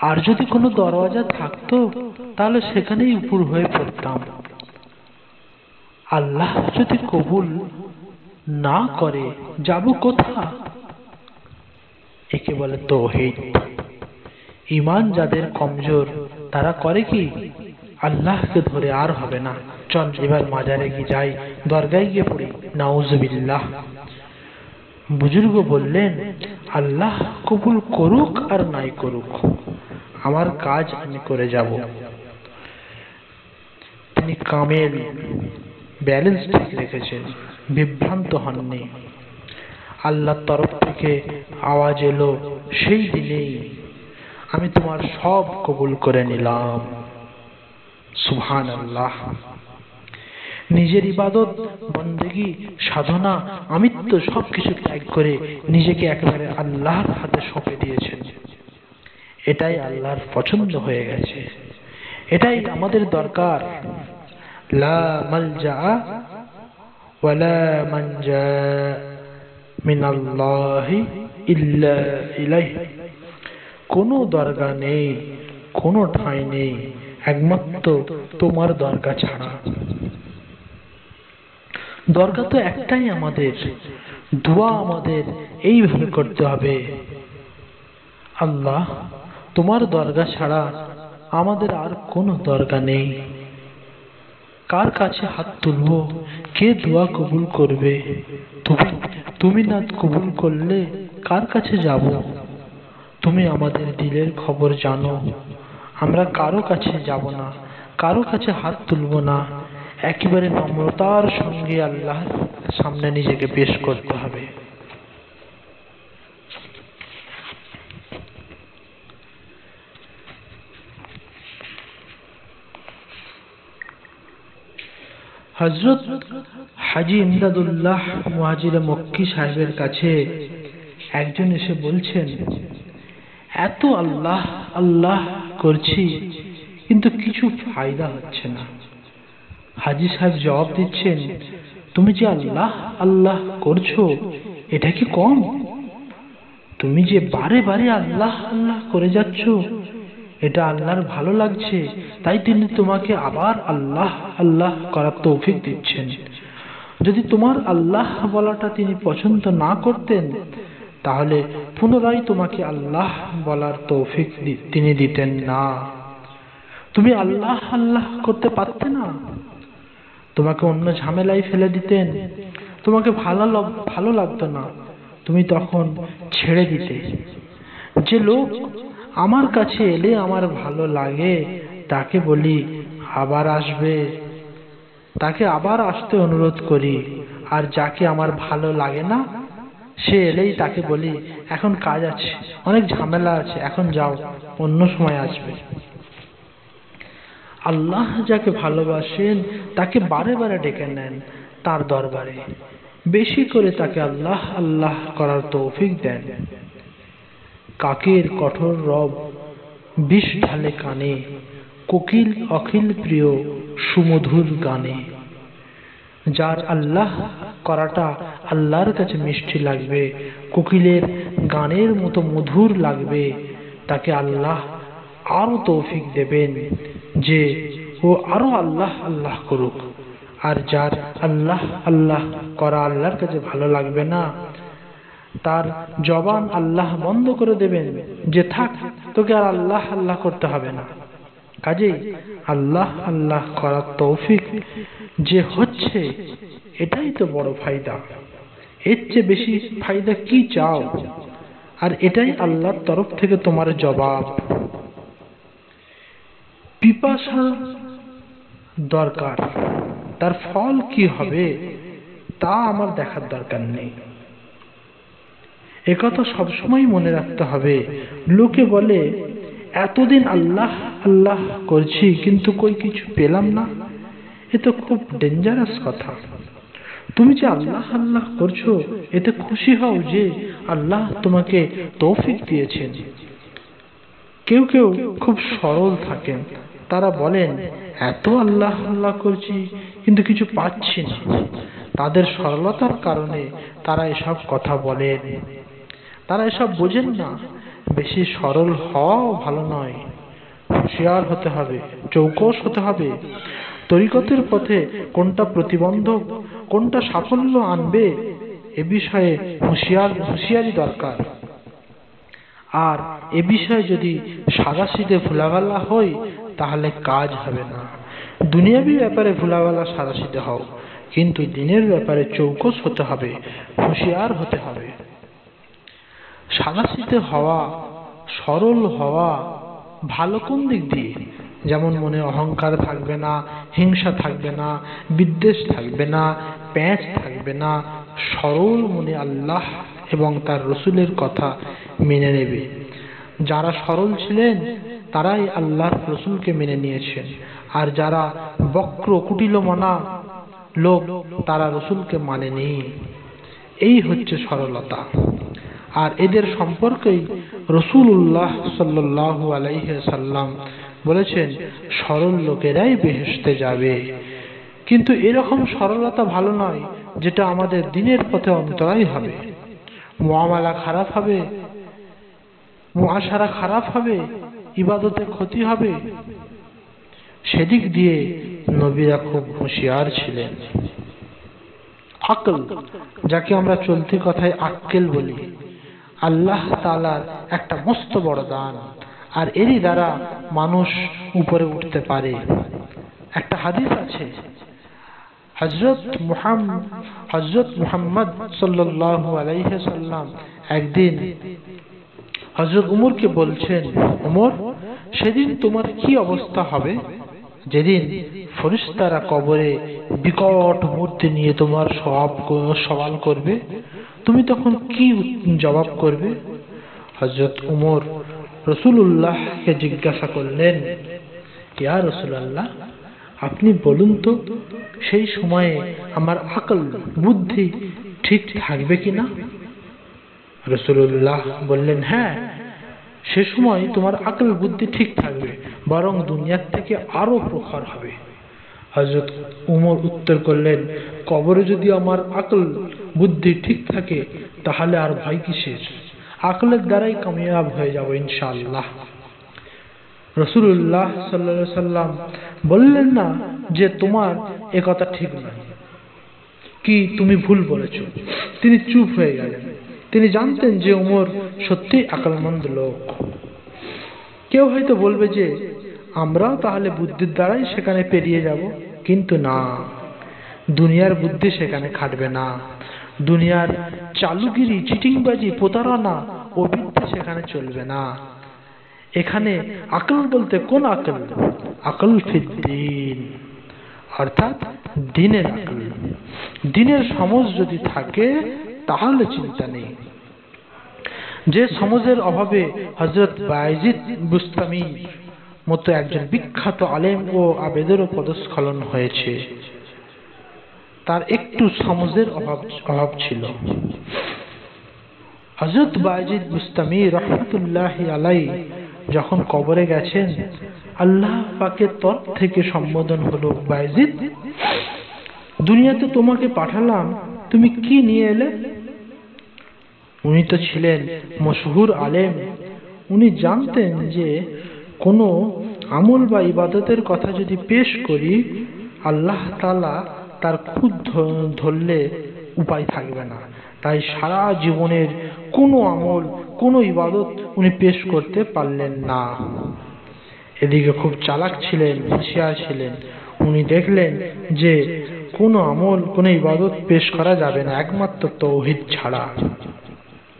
আর যদি কোনো দরওয়াজা থাকতো, তাহলে সেখানেই উপর হয়ে পড়তাম। আল্লাহ যদি কবুল না করে যাব কোথা? একে বলে তাওহীদ। ঈমান যাদের কমজোর তারা করে কি? আল্লাহকে ধরে আর হবে না, চল এবার মাজারে গিয়ে যাই, দরগায় গিয়ে পড়ি, নাউজুবিল্লাহ। বুজুর্গ বললেন, আল্লাহ কবুল করুক আর নাই করুক, আমার কাজ আমি করে যাব। তিনি কামেল, ব্যালেন্স ঠিক রেখেছেন, বিভ্রান্ত হননি। আল্লাহর তরফ থেকে আওয়াজ এলো, সেই দিনেই আমি তোমার সব কবুল করে নিলাম। সুবহানাল্লাহ। নিজের ইবাদত, বন্দেগী, সাধনা, আমিত্ব সবকিছু ত্যাগ করে নিজেকে একেবারে আল্লাহর হাতে সঁপে দিয়েছেন। এটাই আল্লাহর পছন্দ হয়ে গেছে, এটাই আমাদের দরকার। লা মালজা ওয়ালা মানজা মিনাল্লাহি ইল্লা ইলাইহি। কোনো দরগা নেই, কোনো ঠাঁই নেই একমাত্র তোমার দরগা ছাড়া। দরগা তো একটাই আমাদের, দোয়া আমাদের এইভাবে করতে হবে, আল্লাহ তোমার দরগা ছাড়া আমাদের আর কোনো দরগা নেই। কার কাছে হাত তুলবো? কে দোয়া কবুল করবে? তুমি না কবুল করলে কার কাছে যাব? তুমি আমাদের দিলের খবর জানো। আমরা কারো কাছে যাব না, কারো কাছে হাত তুলব না, একেবারে নম্রতার সঙ্গে আল্লাহর সামনে নিজেকে পেশ করতে হবে। হযরত হাজী ইমদাদুল্লাহ মুহাজিরে মক্কি সাহেবের কাছে একজন এসে বলছেন, এত আল্লাহ আল্লাহ করছি কিন্তু কিছু ফায়দা হচ্ছে না। হাজী সাহেব জবাব দিচ্ছেন, তুমি যে আল্লাহ আল্লাহ করছো, এটা কি কম? তুমি যে বারে বারে আল্লাহ আল্লাহ করে যাচ্ছ, এটা আল্লাহর ভালো লাগছে, তাই তিনি তোমাকে আবার আল্লাহ আল্লাহ করার তৌফিক দিচ্ছেন। যদি তোমার আল্লাহ বলাটা তিনি পছন্দ না করতেন, তাহলে পুনরায় তোমাকে আল্লাহ বলার তৌফিক তিনি দিতেন না। তুমি আল্লাহ আল্লাহ করতে পারতে না, তোমাকে অন্য ঝামেলায় ফেলে দিতেন, তোমাকে ভালো লাগতো না, তুমি তখন ছেড়ে দিতে। যে লোক আমার কাছে এলে আমার ভালো লাগে, তাকে বলি আবার আসবে, তাকে আবার আসতে অনুরোধ করি। আর যাকে আমার ভালো লাগে না, সে এলেই তাকে বলি এখন কাজ আছে, অনেক ঝামেলা আছে, এখন যাও, অন্য সময় আসবে। আল্লাহ যাকে ভালোবাসেন তাকে বারে বারে ডেকে নেন তার দরবারে, বেশি করে তাকে আল্লাহ আল্লাহ করার তৌফিক দেন। কাকের কঠোর রব বিষ ঢালে কানে, কোকিল অখিল প্রিয় সুমধুর গানে। যার আল্লাহ করাটা আল্লাহর কাছে মিষ্টি লাগবে, কোকিলের গানের মতো মধুর লাগবে, তাকে আল্লাহ আরো তৌফিক দেবেন যে ও আরো আল্লাহ আল্লাহ করুক। আর যার আল্লাহ আল্লাহ করা আল্লাহর কাছে ভালো লাগবে না, তার জবান আল্লাহ বন্ধ করে দেবেন যে থাক, তোকে আর আল্লাহ আল্লাহ করতে হবে না। কাজেই আল্লাহ আল্লাহ করার তৌফিক যে হচ্ছে, এটাই তো বড় ফায়দা। এর চেয়ে বেশি ফায়দা কি চাও? আর এটাই আল্লাহর তরফ থেকে তোমার জবাব। পিপাসা দরকার, তার ফল কি হবে তা আমার দেখার দরকার নেই। একথা সবসময় মনে রাখতে হবে। লোকে বলে এতদিন আল্লাহ আল্লাহ করছি কিন্তু কই কিছু পেলাম না, এ তো খুব ডেঞ্জারাস কথা। তুমি যে আল্লাহ আল্লাহ করছো, এতে খুশি হও যে আল্লাহ তোমাকে তৌফিক দিয়েছেন। কেউ কেউ খুব সরল থাকেন, তারা বলেন এত আল্লাহ আল্লাহ করছি কিন্তু কিছু পাচ্ছি না। তাদের সরলতার কারণে তারা এসব কথা বলেন। তারা এসব বোঝেন না। বেশি সরল হওয়াও ভালো নয়, হুঁশিয়ার হতে হবে, চৌকস হতে হবে। তরিকতের পথে কোনটা প্রতিবন্ধক, কোনটা সাফল্য আনবে, এ বিষয়ে হুঁশিয়ারি দরকার। আর এ বিষয়ে যদি সাদাসিধে ভুলাভাল্লা হই, তাহলে কাজ হবে না। দুনিয়াবি ব্যাপারে ভুলাভাল্লা সাদাসিধে হও, কিন্তু দিনের ব্যাপারে চৌকস হতে হবে, হুঁশিয়ার হতে হবে। সাদাসিধে হওয়া, সরল হওয়া ভালো কোন দিক দিয়ে? যেমন মনে অহংকার থাকবে না, হিংসা থাকবে না, বিদ্বেষ থাকবে না, প্যাঁচ থাকবে না। সরল মনে আল্লাহ এবং তার রসুলের কথা মেনে নেবে। যারা সরল ছিলেন তারাই আল্লাহর রসুলকে মেনে নিয়েছেন, আর যারা বক্র কুটিলমনা লোক তারা রসুলকে মানেনি। এই হচ্ছে সরলতা। আর এদের সম্পর্কেই রাসূলুল্লাহ সাল্লাল্লাহু আলাইহি সাল্লাম বলেছেন সরল লোকেরাই বেহেশতে যাবে। কিন্তু এরকম সরলতা ভালো নয় যেটা আমাদের দ্বীনের পথে অন্তরায় হবে, মুআমালা খারাপ হবে, মুআশারা খারাপ হবে, ইবাদতে ক্ষতি হবে। সেদিক দিয়ে নবীরা খুব হুঁশিয়ার ছিলেন। আকল, যাকে আমরা চলতি কথায় আক্কেল বলি, আল্লাহ তাআলার একটা মস্ত বড় দান, আর এরই দ্বারা মানুষ উপরে উঠতে পারে। একটা হাদিস আছে, হযরত মুহাম্মদ সাল্লাল্লাহু আলাইহি সাল্লাম একদিন হযরত উমরকে বলছেন, উমর, সেদিন তোমার কি অবস্থা হবে যেদিন ফেরেশতারা কবরে বিকট মূর্তি নিয়ে তোমার সওয়াল করবে? তুমি তখন কি জবাব করবে? হযরত উমর রাসূলুল্লাহকে জিজ্ঞাসা করলেন, ইয়া রাসূলুল্লাহ, আপনি বলুন তো সেই সময়ে আমার আকল বুদ্ধি ঠিক থাকবে কিনা? রাসূলুল্লাহ বললেন, হ্যাঁ, সে সময় তোমার আকল বুদ্ধি ঠিক থাকবে, বরং দুনিয়ার থেকে আরো প্রখর হবে। হযরত উমর উত্তর করলেন, কবরে যদি আমার আকল বুদ্ধি ঠিক থাকে তাহলে আর ভয় কিসের? আকলের দ্বারাই কামিয়াব হয়ে যাব ইনশাআল্লাহ। রাসূলুল্লাহ সাল্লাল্লাহু আলাইহি সাল্লাম বললেন না যে তোমার এ কথা ঠিক নয়, কি তুমি ভুল বলেছ। তিনি চুপ হয়ে গেলেন। তিনি জানতেন যে উমর সত্যিই আকলমন্দ লোক। কেউ হয়তো বলবে যে আমরাও তাহলে বুদ্ধির দ্বারাই সেখানে পেরিয়ে যাব, কিন্তু না, দুনিয়ার বুদ্ধি সেখানে খাটবে না। দুনিয়ার চালুগিরি, চিটিংবাজি, প্রতারণা ও বিদ্যা সেখানে চলবে না। এখানে আকল বলতে কোন আকল? আকল ফিদ্দিন, অর্থাৎ দ্বীনের আকল। দ্বীনের সমঝ যদি থাকে তাহলে চিন্তা নেই। যে সমঝের অভাবে হযরত বায়েজিদ বুস্তামীর মতো একজন বিখ্যাত আলেম ও আবেদেরও পদস্খলন হয়েছে, তার একটু সমঝের অভাব ছিল। হযরত বায়েজিদ বুস্তামী রাহমাতুল্লাহি আলাইহি যখন কবরে গেছেন, আল্লাহ পাকের তরফ থেকে সম্বোধন হলো, বায়েজিদ, দুনিয়াতে তোমাকে পাঠালাম, তুমি কি নিয়ে এলে? উনি তো ছিলেন মশহুর আলেম। উনি জানতেন যে কোনো আমল বা ইবাদতের কথা যদি পেশ করি, আল্লাহ তাআলা তার খুদ ধরলে উপায় থাকবে না। তাই সারা জীবনের কোনো আমল, কোনো ইবাদত উনি পেশ করতে পারলেন না। এদিকে খুব চালাক ছিলেন, হুঁশিয়ার ছিলেন। উনি দেখলেন যে কোনো আমল, কোনো ইবাদত পেশ করা যাবে না একমাত্র তাওহীদ ছাড়া।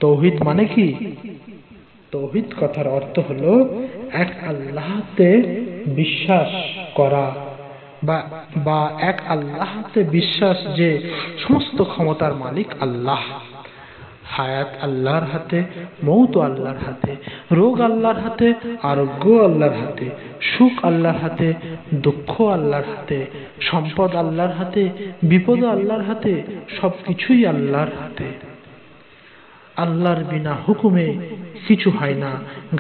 তাওহীদ মানে কি? তাওহীদ কথার অর্থ হলো এক আল্লাহতে বিশ্বাস করা, বা এক আল্লাহতে বিশ্বাস যে সমস্ত ক্ষমতার মালিক আল্লাহ। হায়াত আল্লাহর হাতে, মৌত আল্লাহর হাতে, রোগ আল্লাহর হাতে, আরোগ্য আল্লাহর হাতে, সুখ আল্লাহর হাতে, দুঃখ আল্লাহর হাতে, সম্পদ আল্লাহর হাতে, বিপদ আল্লাহর হাতে, সবকিছুই আল্লাহর হাতে। আল্লাহর বিনা হুকুমে কিছু হয় না,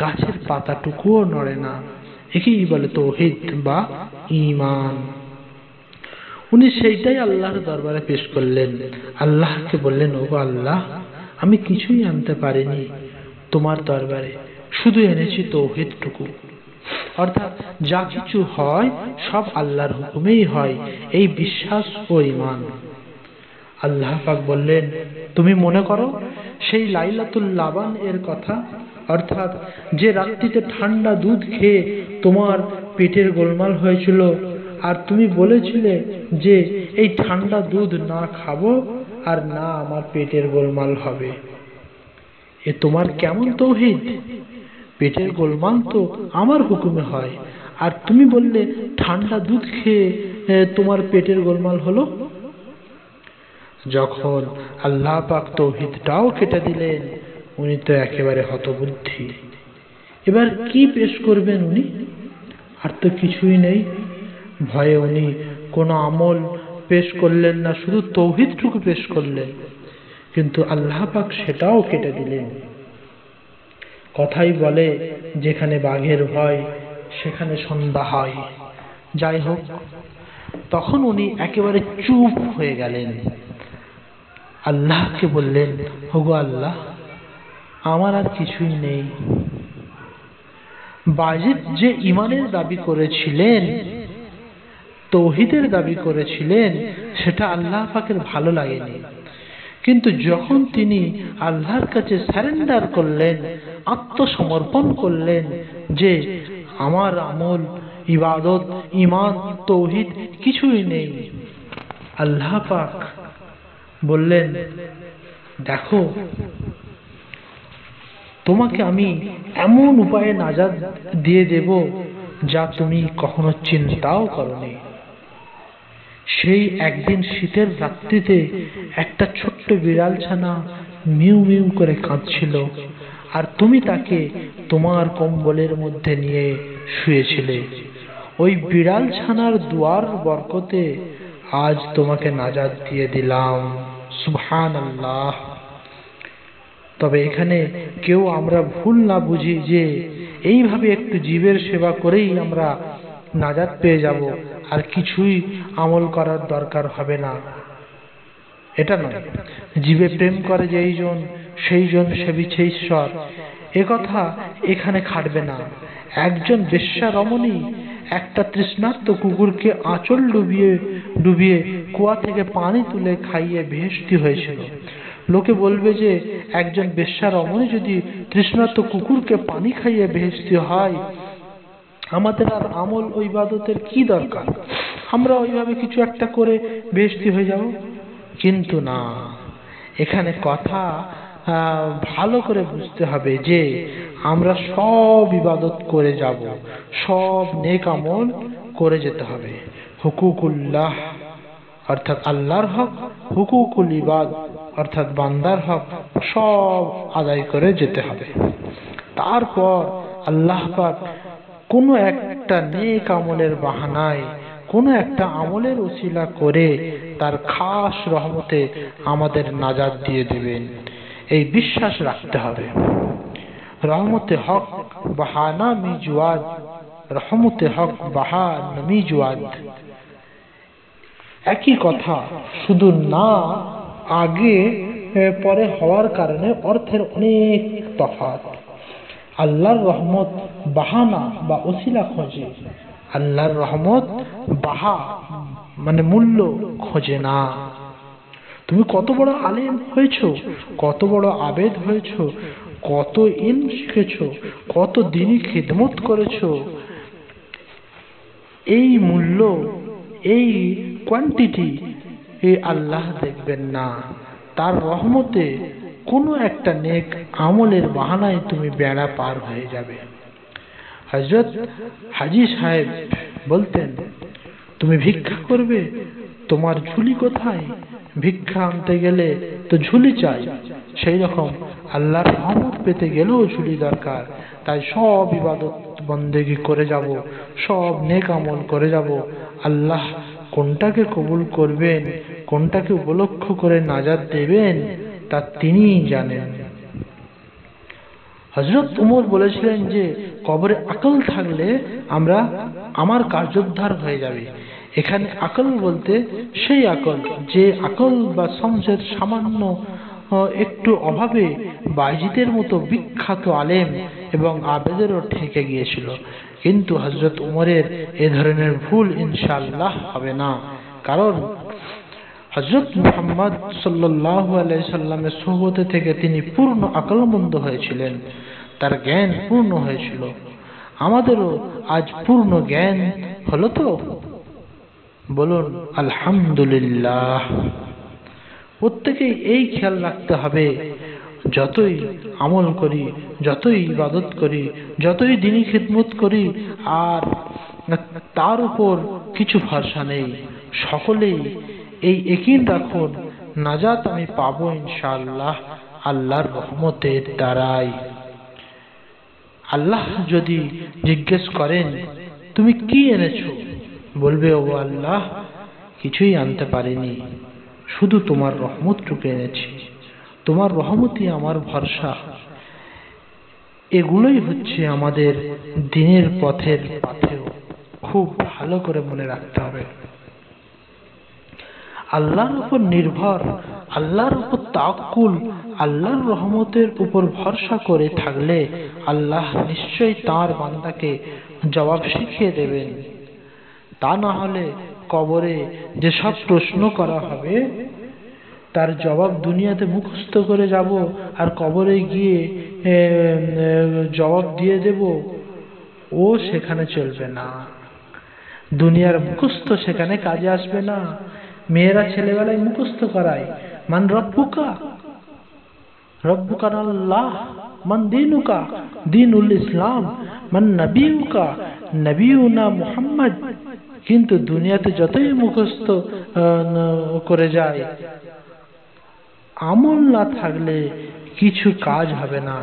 গাছের পাতাটুকুও নড়ে না। একেই বলে তাওহীদ বা ঈমান। উনি সেইটাই আল্লাহর দরবারে পেশ করলেন। আল্লাহকে বললেন, ওগো আল্লাহ, আমি কিছুই আনতে পারিনি তোমার দরবারে, শুধু এনেছি তাওহীদটুকু। অর্থাৎ যা কিছু হয় সব আল্লাহর হুকুমেই হয়, এই বিশ্বাস ও ঈমান। আল্লাহ পাক বললেন, তুমি মনে করো সেই লাইলাতুল লাবান এর কথা, অর্থাৎ যে রাত্রিতে ঠান্ডা দুধ খেয়ে তোমার পেটের গোলমাল হয়েছিল, আর তুমি বলেছিলে যে এই ঠান্ডা দুধ না খাবো আর না আমার পেটের গোলমাল হবে। এ তোমার কেমন তাওহীদ? পেটের গোলমাল তো আমার হুকুমে হয়, আর তুমি বললে ঠান্ডা দুধ খেয়ে তোমার পেটের গোলমাল হলো। যখন আল্লাহ পাক তাওহীদটাও কেটে দিলেন, উনি তো একেবারে হতবুদ্ধি। এবার কি পেশ করবেন উনি? আর তো কিছুই নেই। ভয়ে উনি কোনো আমল পেশ করলেন না, শুধু তাওহীদটুকু পেশ করলেন। কিন্তু আল্লাহ পাক সেটাও কেটে দিলেন। কথাই বলে, যেখানে বাঘের ভয় সেখানে সন্ধ্যা হয়। যাই হোক, তখন উনি একেবারে চুপ হয়ে গেলেন। আল্লাহকে বললেন, ওগো আল্লাহ, আমার আর কিছুই নেই। বায়েজিদ যে ঈমানের দাবি করেছিলেন, তাওহীদের দাবি করেছিলেন, সেটা আল্লাহ পাকের ভালো লাগেনি। কিন্তু যখন তিনি আল্লাহর কাছে সারেন্ডার করলেন, আত্মসমর্পণ করলেন যে আমার আমল, ইবাদত, ঈমান, তাওহীদ কিছুই নেই, আল্লাহ পাক বললেন, দেখো, তোমাকে আমি এমন উপায়ে নাজাত দিয়ে দেব যা তুমি কখনো চিন্তাও করোনি। সেই একদিন শীতের রাত্রিতে একটা ছোট্ট বিড়াল ছানা মিউ মিউ করে কাঁদছিল, আর তুমি তাকে তোমার কম্বলের মধ্যে নিয়ে শুয়েছিলে। ওই বিড়াল ছানার দুয়ার বরকতে আজ তোমাকে নাজাত দিয়ে দিলাম। সুবহানাল্লাহ। তবে এখানে কেউ আমরা ভুল না বুঝি যে এইভাবে একটু জীবের সেবা করেই আমরা নাজাত পেয়ে যাব, আর কিছুই আমল করার দরকার হবে না, এটা নয়। জীবে প্রেম করে যেই জন সেই জন সেবিছে ঈশ্বর, একথা এখানে খাটবে না। একজন বেশ্যা রমণী একটা তৃষ্ণার্ত কুকুরকে আঁচল ডুবিয়ে ডুবিয়ে কুয়া থেকে পানি তুলে খাইয়ে বেহেশতি হয়েছিল। লোকে বলবে যে একজন বেশ্যা রমণী যদি তৃষ্ণার্ত কুকুরকে পানি খাইয়ে বেহেশতি হয়, আমাদের আর আমল ও ইবাদতের কি দরকার, আমরা ওইভাবে কিছু একটা করে বেহেশতি হয়ে যাব। কিন্তু না, এখানে কথা ভালো করে বুঝতে হবে যে আমরা সব ইবাদত করে যাব, সব নেক আমল করে যেতে হবে। হুকুকুল্লাহ অর্থাৎ আল্লাহর হক, হুকুকুল ইবাদ অর্থাৎ বান্দার হক, সব আদায় করে যেতে হবে। তারপর আল্লাহ পাক কোনো একটা নেক আমলের বাহানায়, কোনো একটা আমলের ওসিলা করে তার খাস রহমতে আমাদের নাজাত দিয়ে দিবেন, এই বিশ্বাস রাখতে হবে। রহমতে হক বাহানা মিজওয়াদ, রহমতে হক বাহানা মিজওয়াদ, একই কথা, শুধু না আগে পরে হওয়ার কারণে অর্থের অনেক তফাৎ। আল্লাহর রহমত বাহানা বা ওসিলা খোঁজে, আল্লাহর রহমত বাহা মানে মূল্য খোঁজে না। তুমি কত বড় আলেম হয়েছো, কত বড় আবেদ হয়েছো, কত ইলম শিখেছো, কত দিনই খিদমত করেছো, এই মূল্য, এই কোয়ান্টিটি এই আল্লাহ দেখবেন না। তার রহমতে কোনো একটা নেক আমলের বাহানায় তুমি বেড়া পার হয়ে যাবে। হযরত হাজী সাহেব বলতেন, তুমি ভিক্ষা করবে, তোমার ঝুলি কোথায়? ভিক্ষা আনতে গেলে তো ঝুলি চাই, সেই রকম আল্লাহর রহমত পেতে গেলেও ঝুলি দরকার। তাই সব ইবাদত বন্দেগী করে যাব, সব নেক আমল করে যাব। আল্লাহ কোনটাকে কবুল করবেন, কোনটাকে উপলক্ষ করে নাজাত দেবেন, তা তিনিই জানেন। হযরত উমর বলেছিলেন যে কবরে আকল থাকলে আমার কার্যোদ্ধার হয়ে যাবে। এখানে আকল বলতে সেই আকল যে আকল বা সমঝের সামান্য একটু অভাবে বাইজিদের মতো বিখ্যাত আলেম এবং আবেদেরও ঠেকে গিয়েছিল। কিন্তু হযরত উমরের এ ধরনের ভুল ইনশাআল্লাহ হবে না, কারণ হযরত মুহাম্মদ সাল্লাল্লাহু আলাইহি সাল্লামের সোহবতে থেকে তিনি পূর্ণ আকলমন্দ হয়েছিলেন, তার জ্ঞান পূর্ণ হয়েছিল। আমাদেরও আজ পূর্ণ জ্ঞান হলো তো? বলুন আলহামদুলিল্লাহ। প্রত্যেকেই এই খেয়াল রাখতে হবে, যতই আমল করি, যতই ইবাদত করি, যতই দ্বীনি খিদমত করি, আর তার উপর কিছু ভরসা নেই, সকলেই এই ইয়াকিন রাখুন, নাজাত আমি পাবো ইনশাআল্লাহ আল্লাহর রহমতের দ্বারাই। আল্লাহ যদি জিজ্ঞেস করেন তুমি কি এনেছো, বলবে ও আল্লাহ কিছুই আনতে পারিনি, শুধু তোমার রহমতটুকু এনেছি, তোমার রহমতই আমার ভরসা। এগুলোই হচ্ছে আমাদের দ্বীনের পথের পাথেয়। খুব ভালো করে মনে রাখতে হবে। আল্লাহর উপর নির্ভর, আল্লাহর উপর তাওয়াক্কুল, আল্লাহর রহমতের উপর ভরসা করে থাকলে আল্লাহ নিশ্চয়ই তার বান্দাকে জবাব শিখিয়ে দেবেন। তা না হলে কবরে যেসব প্রশ্ন করা হবে তার জবাব দুনিয়াতে মুখস্থ করে যাব, আর কবরে গিয়ে জবাব দিয়ে দেব, ও সেখানে চলবে না। দুনিয়ার মুখস্থ সেখানে কাজে আসবে না। মেয়েরা ছেলেবেলায় মুখস্থ করায়, মান রব্বুকা, রব্বুকা আল্লাহ, মান দীনুকা, দীনুল ইসলাম, মান নবিয়ুকা, নবিয়ুনা মুহাম্মদ। কিন্তু দুনিয়াতে যতই মুখস্থ করে যায়, আমল না থাকলে কিছু কাজ হবে না।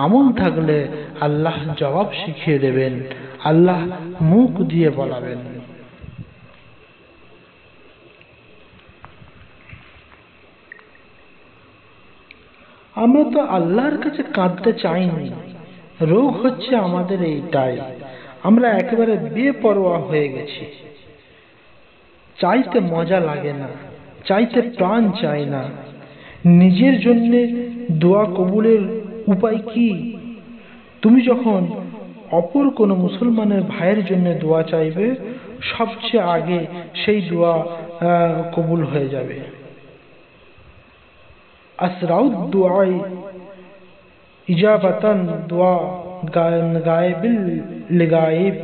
আমল থাকলে আল্লাহ জবাব শিখিয়ে দেবেন, আল্লাহ মুখ দিয়ে বলাবেন। আমরা তো আল্লাহর কাছে কাঁদতে চাইনি, রোগ হচ্ছে আমাদের এইটাই, আমরা একেবারে বেপরোয়া হয়ে গেছি। চাইতে মজা লাগে না, চাইতে প্রাণ চায় না। নিজের জন্য দোয়া কবুলের উপায় কি? তুমি যখন অপর কোনো মুসলমানের ভাইয়ের জন্য দোয়া চাইবে, সবচেয়ে আগে সেই দোয়া কবুল হয়ে যাবে। আসরাউদ দুআই ইজাবাতান দোয়া গায়েবিল লিগায়েব।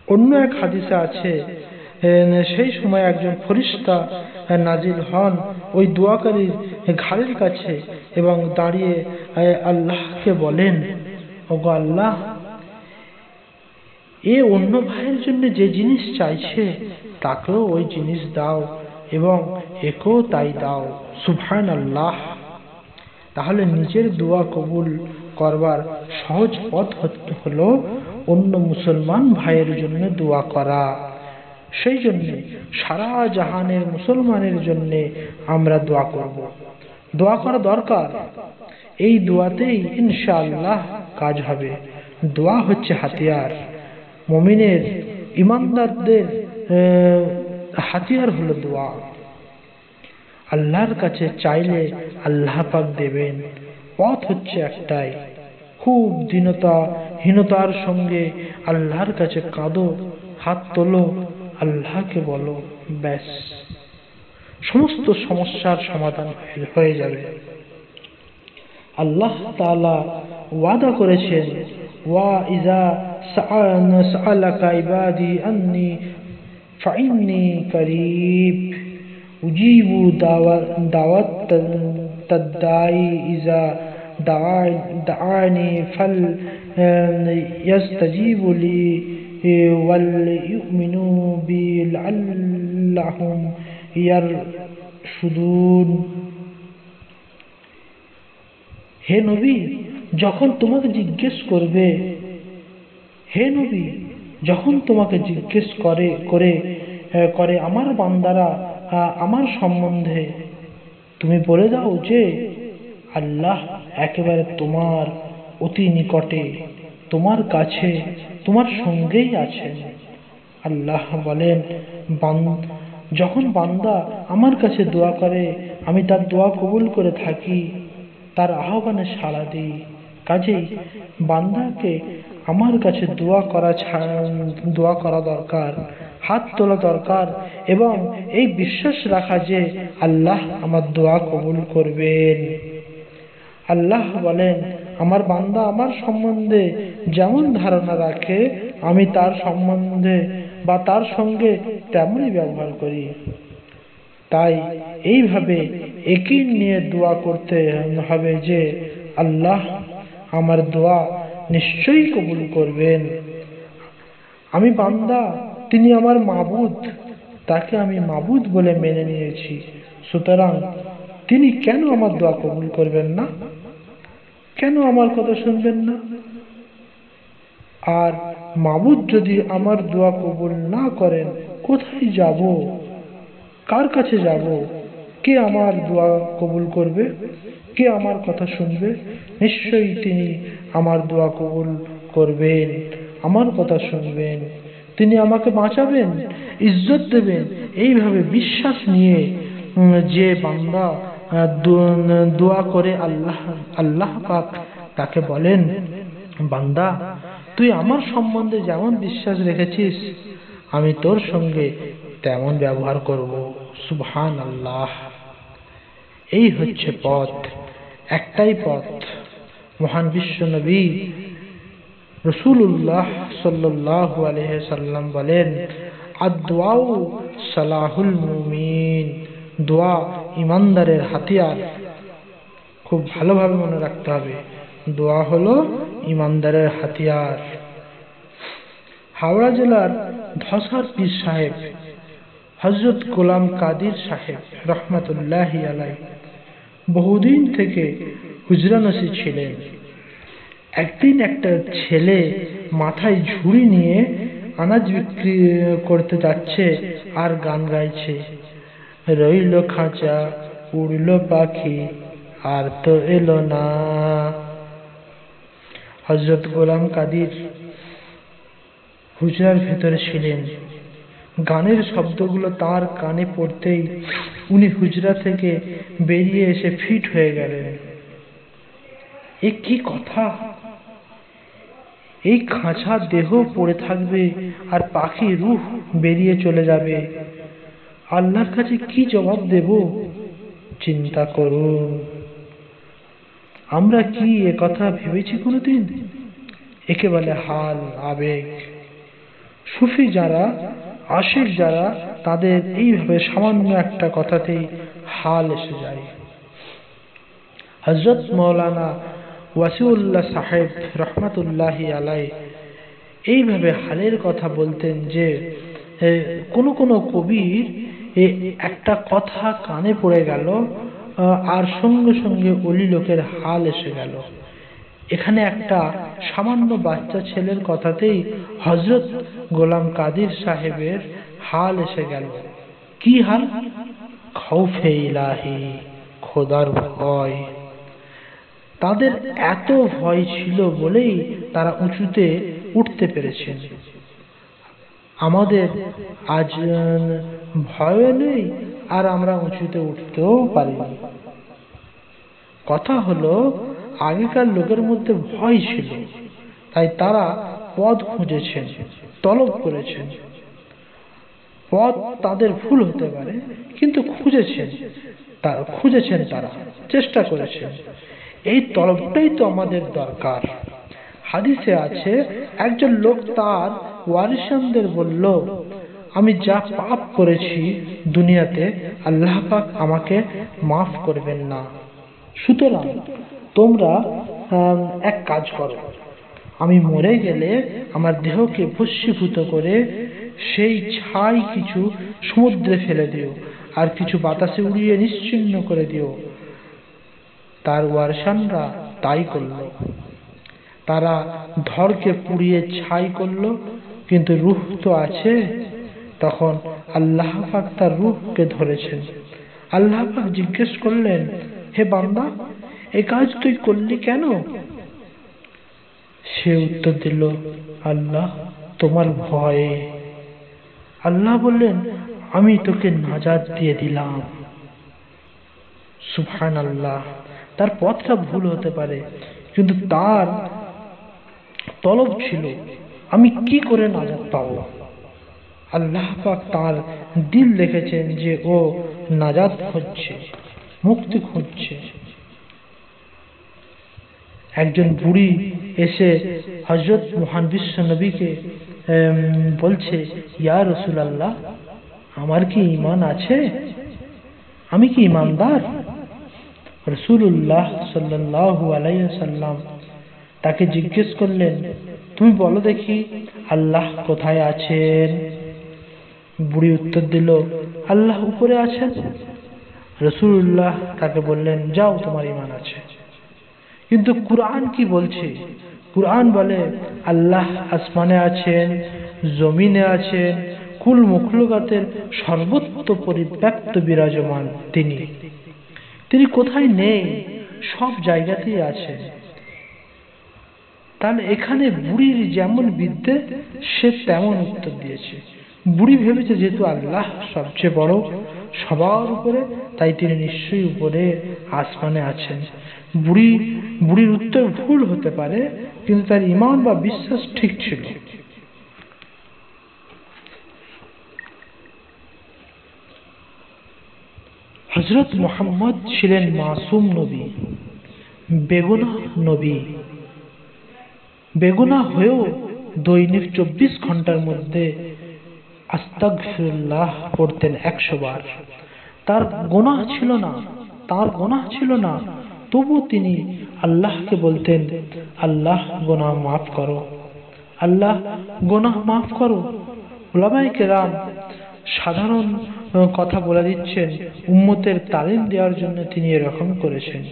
অন্য এক হাদিসে আছে, সেই সময় একজন ফেরেশতা নাজিল হন ওই দোয়াকারীর ঘাড়ের কাছে এবং দাঁড়িয়ে আল্লাহকে বলেন, ওগো আল্লাহ, এ অন্য ভাইয়ের জন্য যে জিনিস চাইছে তাকেও ওই জিনিস দাও এবং একেও তাই দাও। সুবহানাল্লাহ। তাহলে নিজের দোয়া কবুল করবার সহজ পথ হলো অন্য মুসলমান ভাইয়ের জন্য দোয়া করা। সেই জন্য সারা জাহানের মুসলমানের জন্য আমরা দোয়া করব, দোয়া করা দরকার। এই দোয়াতেই ইনশাআল্লাহ কাজ হবে। দোয়া হচ্ছে হাতিয়ার। মুমিনের, ইমানদারদের হাতিয়ার হলো দোয়া। আল্লাহর কাছে চাইলে আল্লাহ পাক দেবেন। পথ হচ্ছে একটাই, খুব দীনতাহীনতার সঙ্গে আল্লাহর কাছে কাঁদো, হাত তোলো, আল্লাহকে বলো, ব্যাস সমস্ত সমস্যার সমাধান হয়ে যাবে। আল্লাহ তাআলা ওয়াদা করেছেন, ওয়া ইযা সাআলাকা ইবাদি আন্নী ফাইন্নী কারীব উজিবু দাওয়াতাদ দাঈ ইযা দাআনি ফাল ইয়াস্তাজিবু লি ওয়াল ইউমিনু বি লাআল্লাহুম ইয়ারশুদুন। হে নবী, যখন তোমাকে জিজ্ঞেস করবে, হে নবী, যখন তোমাকে জিজ্ঞেস করে আমার বান্দারা আমার সম্বন্ধে, তুমি বলে দাও যে আল্লাহ একেবারে তোমার অতি নিকটে, তোমার কাছে, তোমার সঙ্গেই আছেন। আল্লাহ বলেন, যখন বান্দা আমার কাছে দোয়া করে আমি তার দোয়া কবুল করে থাকি, তার আহ্বানে সাড়া দিই। কাজেই বান্দাকে আমার কাছে দোয়া করা দরকার, হাত তোলা দরকার এবং এই বিশ্বাস রাখা যে আল্লাহ আমার দোয়া কবুল করবেন। আল্লাহ বলেন, আমার বান্দা আমার সম্বন্ধে যেমন ধারণা রাখে আমি তার সম্বন্ধে বা তার সঙ্গে তেমনই ব্যবহার করি। তাই এইভাবে একই নিয়ে দোয়া করতে হবে যে আল্লাহ আমার দোয়া নিশ্চয়ই কবুল করবেন। আমি বান্দা, তিনি আমার মাবুদ, তাকে আমি মাবুদ বলে মেনে নিয়েছি, সুতরাং তিনি কেন আমার দোয়া কবুল করবেন না? কেন আমার কথা শুনবেন না? আর মাবুদ যদি আমার দোয়া কবুল না করেন, কোথায় যাব? কার কাছে যাব? কে আমার দোয়া কবুল করবে? কে আমার কথা শুনবে? নিশ্চয়ই তিনি আমার দোয়া কবুল করবেন, আমার কথা শুনবেন, তিনি আমাকে বাঁচাবেন, ইজ্জত দেবেন। এইভাবে বিশ্বাস নিয়ে যে বান্দা দোয়া করে আল্লাহ পাক তাকে বলেন, বান্দা, তুই আমার সম্বন্ধে যেমন বিশ্বাস রেখেছিস আমি তোর সঙ্গে তেমন ব্যবহার করব। সুবহানাল্লাহ। এই হচ্ছে পথ, একটাই পথ। মহান বিশ্ব নবী রাসূলুল্লাহ সাল্লাল্লাহু আলাইহি সাল্লাম বলেন, আদ-দুআউ সালাহুল মুমিন। দোয়া ইমানদারের হাতিয়ার। খুব ভালোভাবে মনে রাখতে হবে, দোয়া হলো ইমানদারের হাতিয়ার। হাওড়া জেলার ধসার পীর সাহেব হযরত গোলাম কাদির সাহেব রহমাতুল্লাহি আলাইহি বহুদিন থেকে হুজরানসি ছিলেন। একদিন একটা ছেলে মাথায় ঝুড়ি নিয়ে আনাজ বিক্রি করতে যাচ্ছে আর গান গাইছে, রইল খাঁচা উড়ল পাখি আর তো এলো না। হযরত গোলাম কাদির হুজরার ভেতরে ছিলেন। গানের শব্দগুলো তার কানে পড়তেই উনি হুজরা থেকে বেরিয়ে এসে ফিট হয়ে গেলেন। এ কি কথা! এই খাঁচা দেহ পড়ে থাকবে আর পাখি রূহ বেরিয়ে চলে যাবে। আল্লাহর কাছে কি জবাব দেব? চিন্তা করুন। আমরা কি এ কথা ভেবেছি কোনোদিন? একে বলে হাল, আবেগ। সুফি যারা, আশিক যারা, তাদের এইভাবে সামান্য একটা কথাতেই হাল এসে যায়। হযরত মাওলানা ওয়াসিউল্লাহ সাহেব রহমাতুল্লাহি আলাইহি এইভাবে হালের কথা বলতেন যে কোন কোন কবির একটা কথা কানে পড়ে গেল আর সঙ্গে সঙ্গে ওলি লোকের হাল এসে গেল। এখানে একটা সামান্য বাচ্চা ছেলের কথাতেই হযরত গোলাম কাদির সাহেবের হাল এসে গেল। কি হাল? খাউফে ইলাহি, খোদার ভয়। তাদের এত ভয় ছিল বলেই তারা উঁচুতে উঠতে পেরেছেন। আমাদের আজ ভয় নেই আর আমরা উঁচুতে উঠতেও পারিনি। কথা হলো, আগেকার লোকের মধ্যে ভয় ছিল, তাই তারা পদ খুঁজেছেন, তলব করেছেন। পদ তাদের ভুল হতে পারে, কিন্তু খুঁজেছেন তারা, চেষ্টা করেছেন। এই তলবটাই তো আমাদের দরকার। হাদিসে আছে, একজন লোক তার ওয়ারিসানদের বলল, আমি যা পাপ করেছি দুনিয়াতে আল্লাহ পাক আমাকে মাফ করবেন না। সুতরাং তোমরা এক কাজ করো, আমি মরে গেলে আমার দেহকে ভস্মীভূত করে সেই ছাই কিছু সমুদ্রে ফেলে দিও আর কিছু বাতাসে উড়িয়ে নিশ্চিহ্ন করে দিও। তার ওয়ারিসানরা তাই করল। তারা ধরকে পুড়িয়ে ছাই করলো, কিন্তু রূহ তো আছে। তখন আল্লাহ পাক তার রূহকে ধরেছেন। আল্লাহ পাক জিজ্ঞেস করলেন, হে বান্দা, এই কাজ তুই করলি কেন? সে উত্তর দিল, আল্লাহ, তোমার ভয়ে। আল্লাহ বললেন, আমি তোকে নাজাত দিয়ে দিলাম। সুবহানাল্লাহ। তার পথটা ভুল হতে পারে, কিন্তু তার তলব ছিল, আমি কি করে নাজাত পাবো। আল্লাহ পাক তার দিল দেখেছেন যে ও নাজাত খুঁজছে, মুক্তি খুঁজছে। একজন বুড়ি এসে হযরত মহান বিশ্ব নবীকে বলছে, ইয়া রাসূলুল্লাহ, আমার কি ঈমান আছে? আমি কি ঈমানদার? রাসূলুল্লাহ সাল্লাল্লাহু আলাইহি ওয়াসাল্লাম তাকে জিজ্ঞেস করলেন, তুমি বলো দেখি, আল্লাহ কোথায় আছেন? বুড়ি উত্তর দিল, আল্লাহ উপরে আছেন। রাসূলুল্লাহ তাকে বললেন, যাও, তোমার ঈমান আছে। কিন্তু কুরআন কি বলছে? কুরআন বলে, আল্লাহ আসমানে আছেন, জমিনে আছেন, কুল মখলুকাতের সর্বত্র পরিব্যাপ্ত বিরাজমান। তিনি কোথায় নেই? সব জায়গাতেই আছেন। তাহলে এখানে বুড়ির যেমন বিদ্যে, সে তেমন উত্তর দিয়েছে। বুড়ি ভেবেছে যেহেতু আল্লাহ সবচেয়ে বড়, সবার উপরে, তাই তিনি নিশ্চয়ই উপরে আসমানে আছেন। বুড়ির উত্তর ভুল হতে পারে, কিন্তু তার ঈমান বা বিশ্বাস ঠিক ছিল। হযরত মুহাম্মদ ছিলেন মাসুম নবী, বেগুনাহ নবী। বেগুনাহ হয়েও দৈনিক 24 ঘন্টার মধ্যে আস্তাগফিরুল্লাহ পড়তেন 100 বার। তার গুনাহ ছিল না, তবু তিনি আল্লাহকে বলতেন, আল্লাহ গুনাহ মাফ করো, আল্লাহ গুনাহ মাফ করো। উলামায়ে কেরাম সাধারণ কথা বলে দিচ্ছেন, উম্মতের তালিম দেওয়ার জন্য তিনি এরকম করেছেন,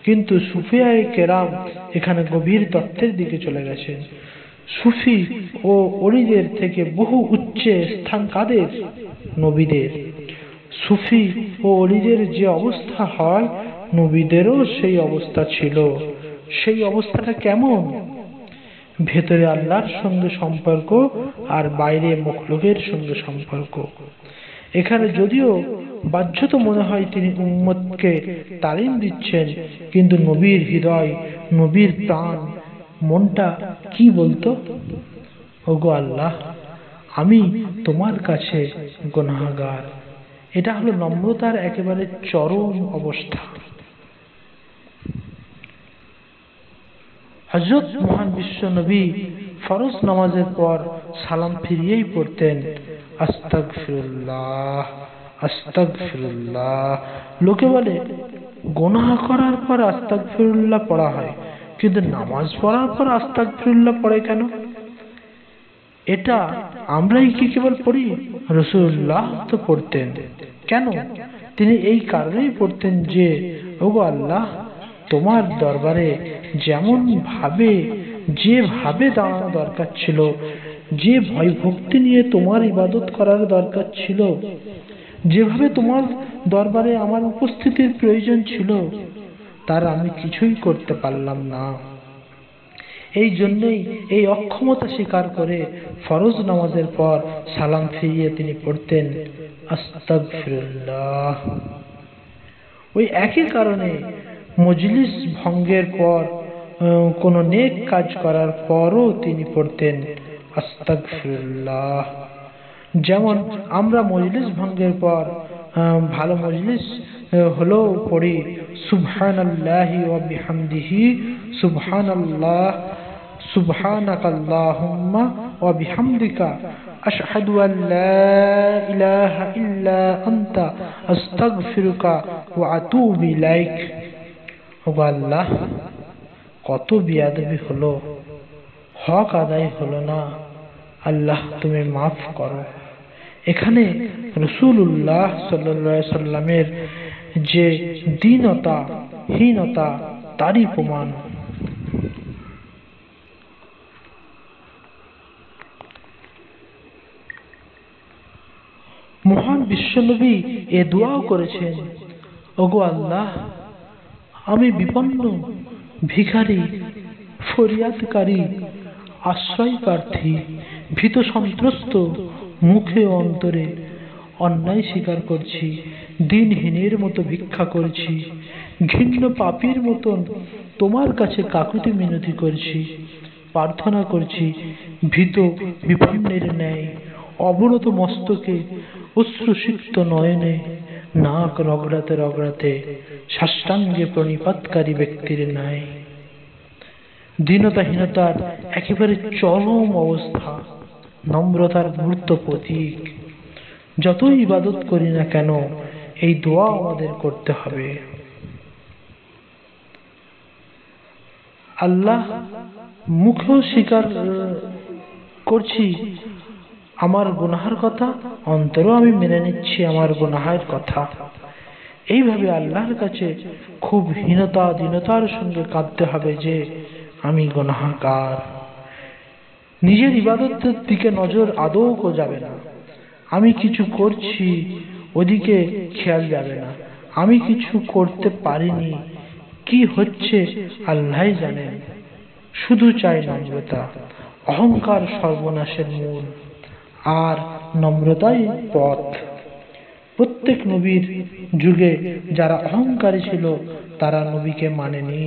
কিন্তু সুফিয়ায়ে কেরাম এখানে গভীর তত্ত্বের দিকে চলে গেছেন। সুফি ও ওলিদের থেকে বহু উচ্চে স্থান কাদের? নবীদের। সুফি ও ওলিদের যে অবস্থা হয়, নবীদেরও সেই অবস্থা ছিল। সেই অবস্থাটা কেমন? ভেতরে আল্লাহর সঙ্গে সম্পর্ক আর বাইরে মখলুকের সঙ্গে সম্পর্ক। এখানে যদিও বাহ্যত মনে হয় তিনি উম্মতকে তালিম দিচ্ছেন, কিন্তু নবীর হৃদয়, নবীর প্রাণ, মনটা কি বলতো? ওগো আল্লাহ, আমি তোমার কাছে গুনাহগার। এটা হলো নম্রতার একেবারে চরম অবস্থা। হযরত মহান বিশ্ব নবী ফরজ নামাজের পর সালাম ফিরিয়েই পড়তেন, আস্তাগফিরুল্লাহ, আস্তাগফিরুল্লাহ। লোকে বলে গুনাহ করার পর আস্তাগফিরুল্লাহ পড়া হয়, কিন্তু নামাজ পড়ার পর আস্তাগফিরুল্লাহ পড়ে কেন? এটা আমরাই কি কেবল পড়ি? রাসূলুল্লাহ তো পড়তেন। কেন? তিনি এই কারণেই পড়তেন যে, ওগো আল্লাহ, তোমার দরবারে যেভাবে দাঁড়ানো দরকার ছিল, যে ভয় ভক্তি নিয়ে তোমার ইবাদত করার দরকার ছিল, যেভাবে তোমার দরবারে আমার উপস্থিতির প্রয়োজন ছিল, তার আমি কিছুই করতে পারলাম না। এই জন্যই এই অক্ষমতা স্বীকার করে ফরজ নামাজের পর সালাম ফিরিয়ে তিনি পড়তেন, আস্তাগফিরুল্লাহ। ওই একই কারণে মজলিস ভঙ্গের পর, কোন নেক কাজ করার পরও তিনি পড়তেন আস্তাগফিরুল্লাহ। যেমন আমরা মজলিস ভঙ্গের পর ভালো মজলিস হলেও পড়ি সুবহানাল্লাহি ওয়া বিহামদিহি, সুবহানাল্লাহ, সুবহানাকাল্লাহুম্মা ওয়া বিহামদিকা, আশহাদু আল লা ইলাহা ইল্লা আনতা, আস্তাগফিরুকা ওয়া আতুবু ইলাইক। ওগো আল্লাহ, কত বিয়াদবি হলো, হক আদায় হলো না, আল্লাহ তুমি মাফ করো। এখানে রাসূলুল্লাহ সাল্লাল্লাহু আলাইহি সাল্লামের যে দীনতা, হীনতা, তারই প্রমাণ। মহান বিশ্বনবী এ দোয়াও করেছেন, ওগো আল্লাহ, আমি বিপন্ন, ভিখারি, ফরিয়াদকারী, আশ্রয় প্রার্থী, ভীত সন্ত্রস্ত, মুখে ও অন্তরে অন্যায় স্বীকার করছি, দিনহীনের মতো ভিক্ষা করছি, ঘৃণ্য পাপীর মতন তোমার কাছে কাকুতি মিনতি করছি, প্রার্থনা করছি, ভীত বিপন্নের ন্যায়, অবনত মস্তকে, অশ্রুসিক্ত নয়নে, নাক রগড়াতে রগড়াতে, সাষ্টাঙ্গে প্রণিপাতকারী ব্যক্তির ন্যায়। দীনতাহীনতার একেবারে চরম অবস্থা, নম্রতার মূর্ত প্রতীক। যতই ইবাদত করি না কেন, এই দোয়া আমাদের করতে হবে। আল্লাহ, মুখেও স্বীকার করছি আমার গুনাহের কথা, অন্তরেও আমি মেনে নিচ্ছি আমার গুনাহের কথা। এইভাবে আল্লাহর কাছে খুব হীনতা, দীনতার সঙ্গে কাঁদতে হবে যে আমি গুনাহগার। নিজের ইবাদতের দিকে নজর আদৌ যাবে না। আমি কিছু করছি ওদিকে খেয়াল যাবে না। আমি কিছু করতে পারিনি, কি হচ্ছে আল্লাহই জানেন। শুধু চাই নম্রতা। অহংকার সর্বনাশের মূল, আর নম্রতাই পথ। প্রত্যেক নবীর যুগে যারা অহংকারী ছিল তারা নবীকে মানেনি,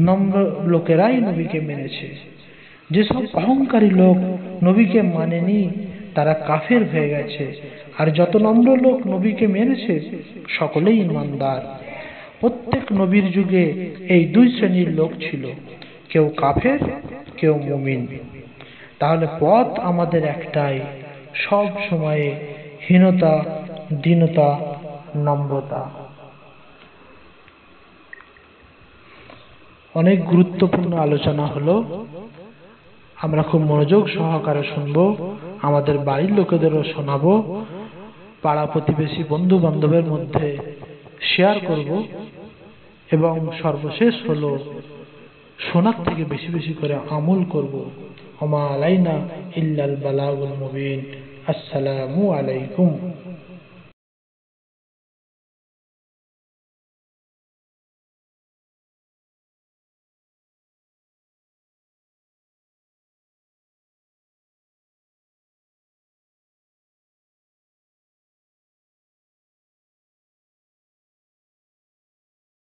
নম্র লোকেরাই নবীকে মেনেছে। যেসব অহংকারী লোক নবীকে মানেনি তারা কাফের হয়ে গেছে, আর যত নম্র লোক নবীকে মেনেছে সকলেই ঈমানদার। প্রত্যেক নবীর যুগে এই দুই শ্রেণীর লোক ছিল, কেউ কাফের, কেউ মুমিন। তাহলে পথ আমাদের একটাই, সব সময়ে হীনতা, দীনতা, নম্রতা। অনেক গুরুত্বপূর্ণ আলোচনা হলো, আমরা খুব মনোযোগ সহকারে শুনবো, আমাদের বাড়ির লোকেদেরও শোনাবো, পাড়া প্রতিবেশী বন্ধু বান্ধবের মধ্যে শেয়ার করব, এবং সর্বশেষ হলো শোনার থেকে বেশি বেশি করে আমল করব। ওমা আলাইনা ইল্লাল বালাগুল মুবিন। আসসালামু আলাইকুম।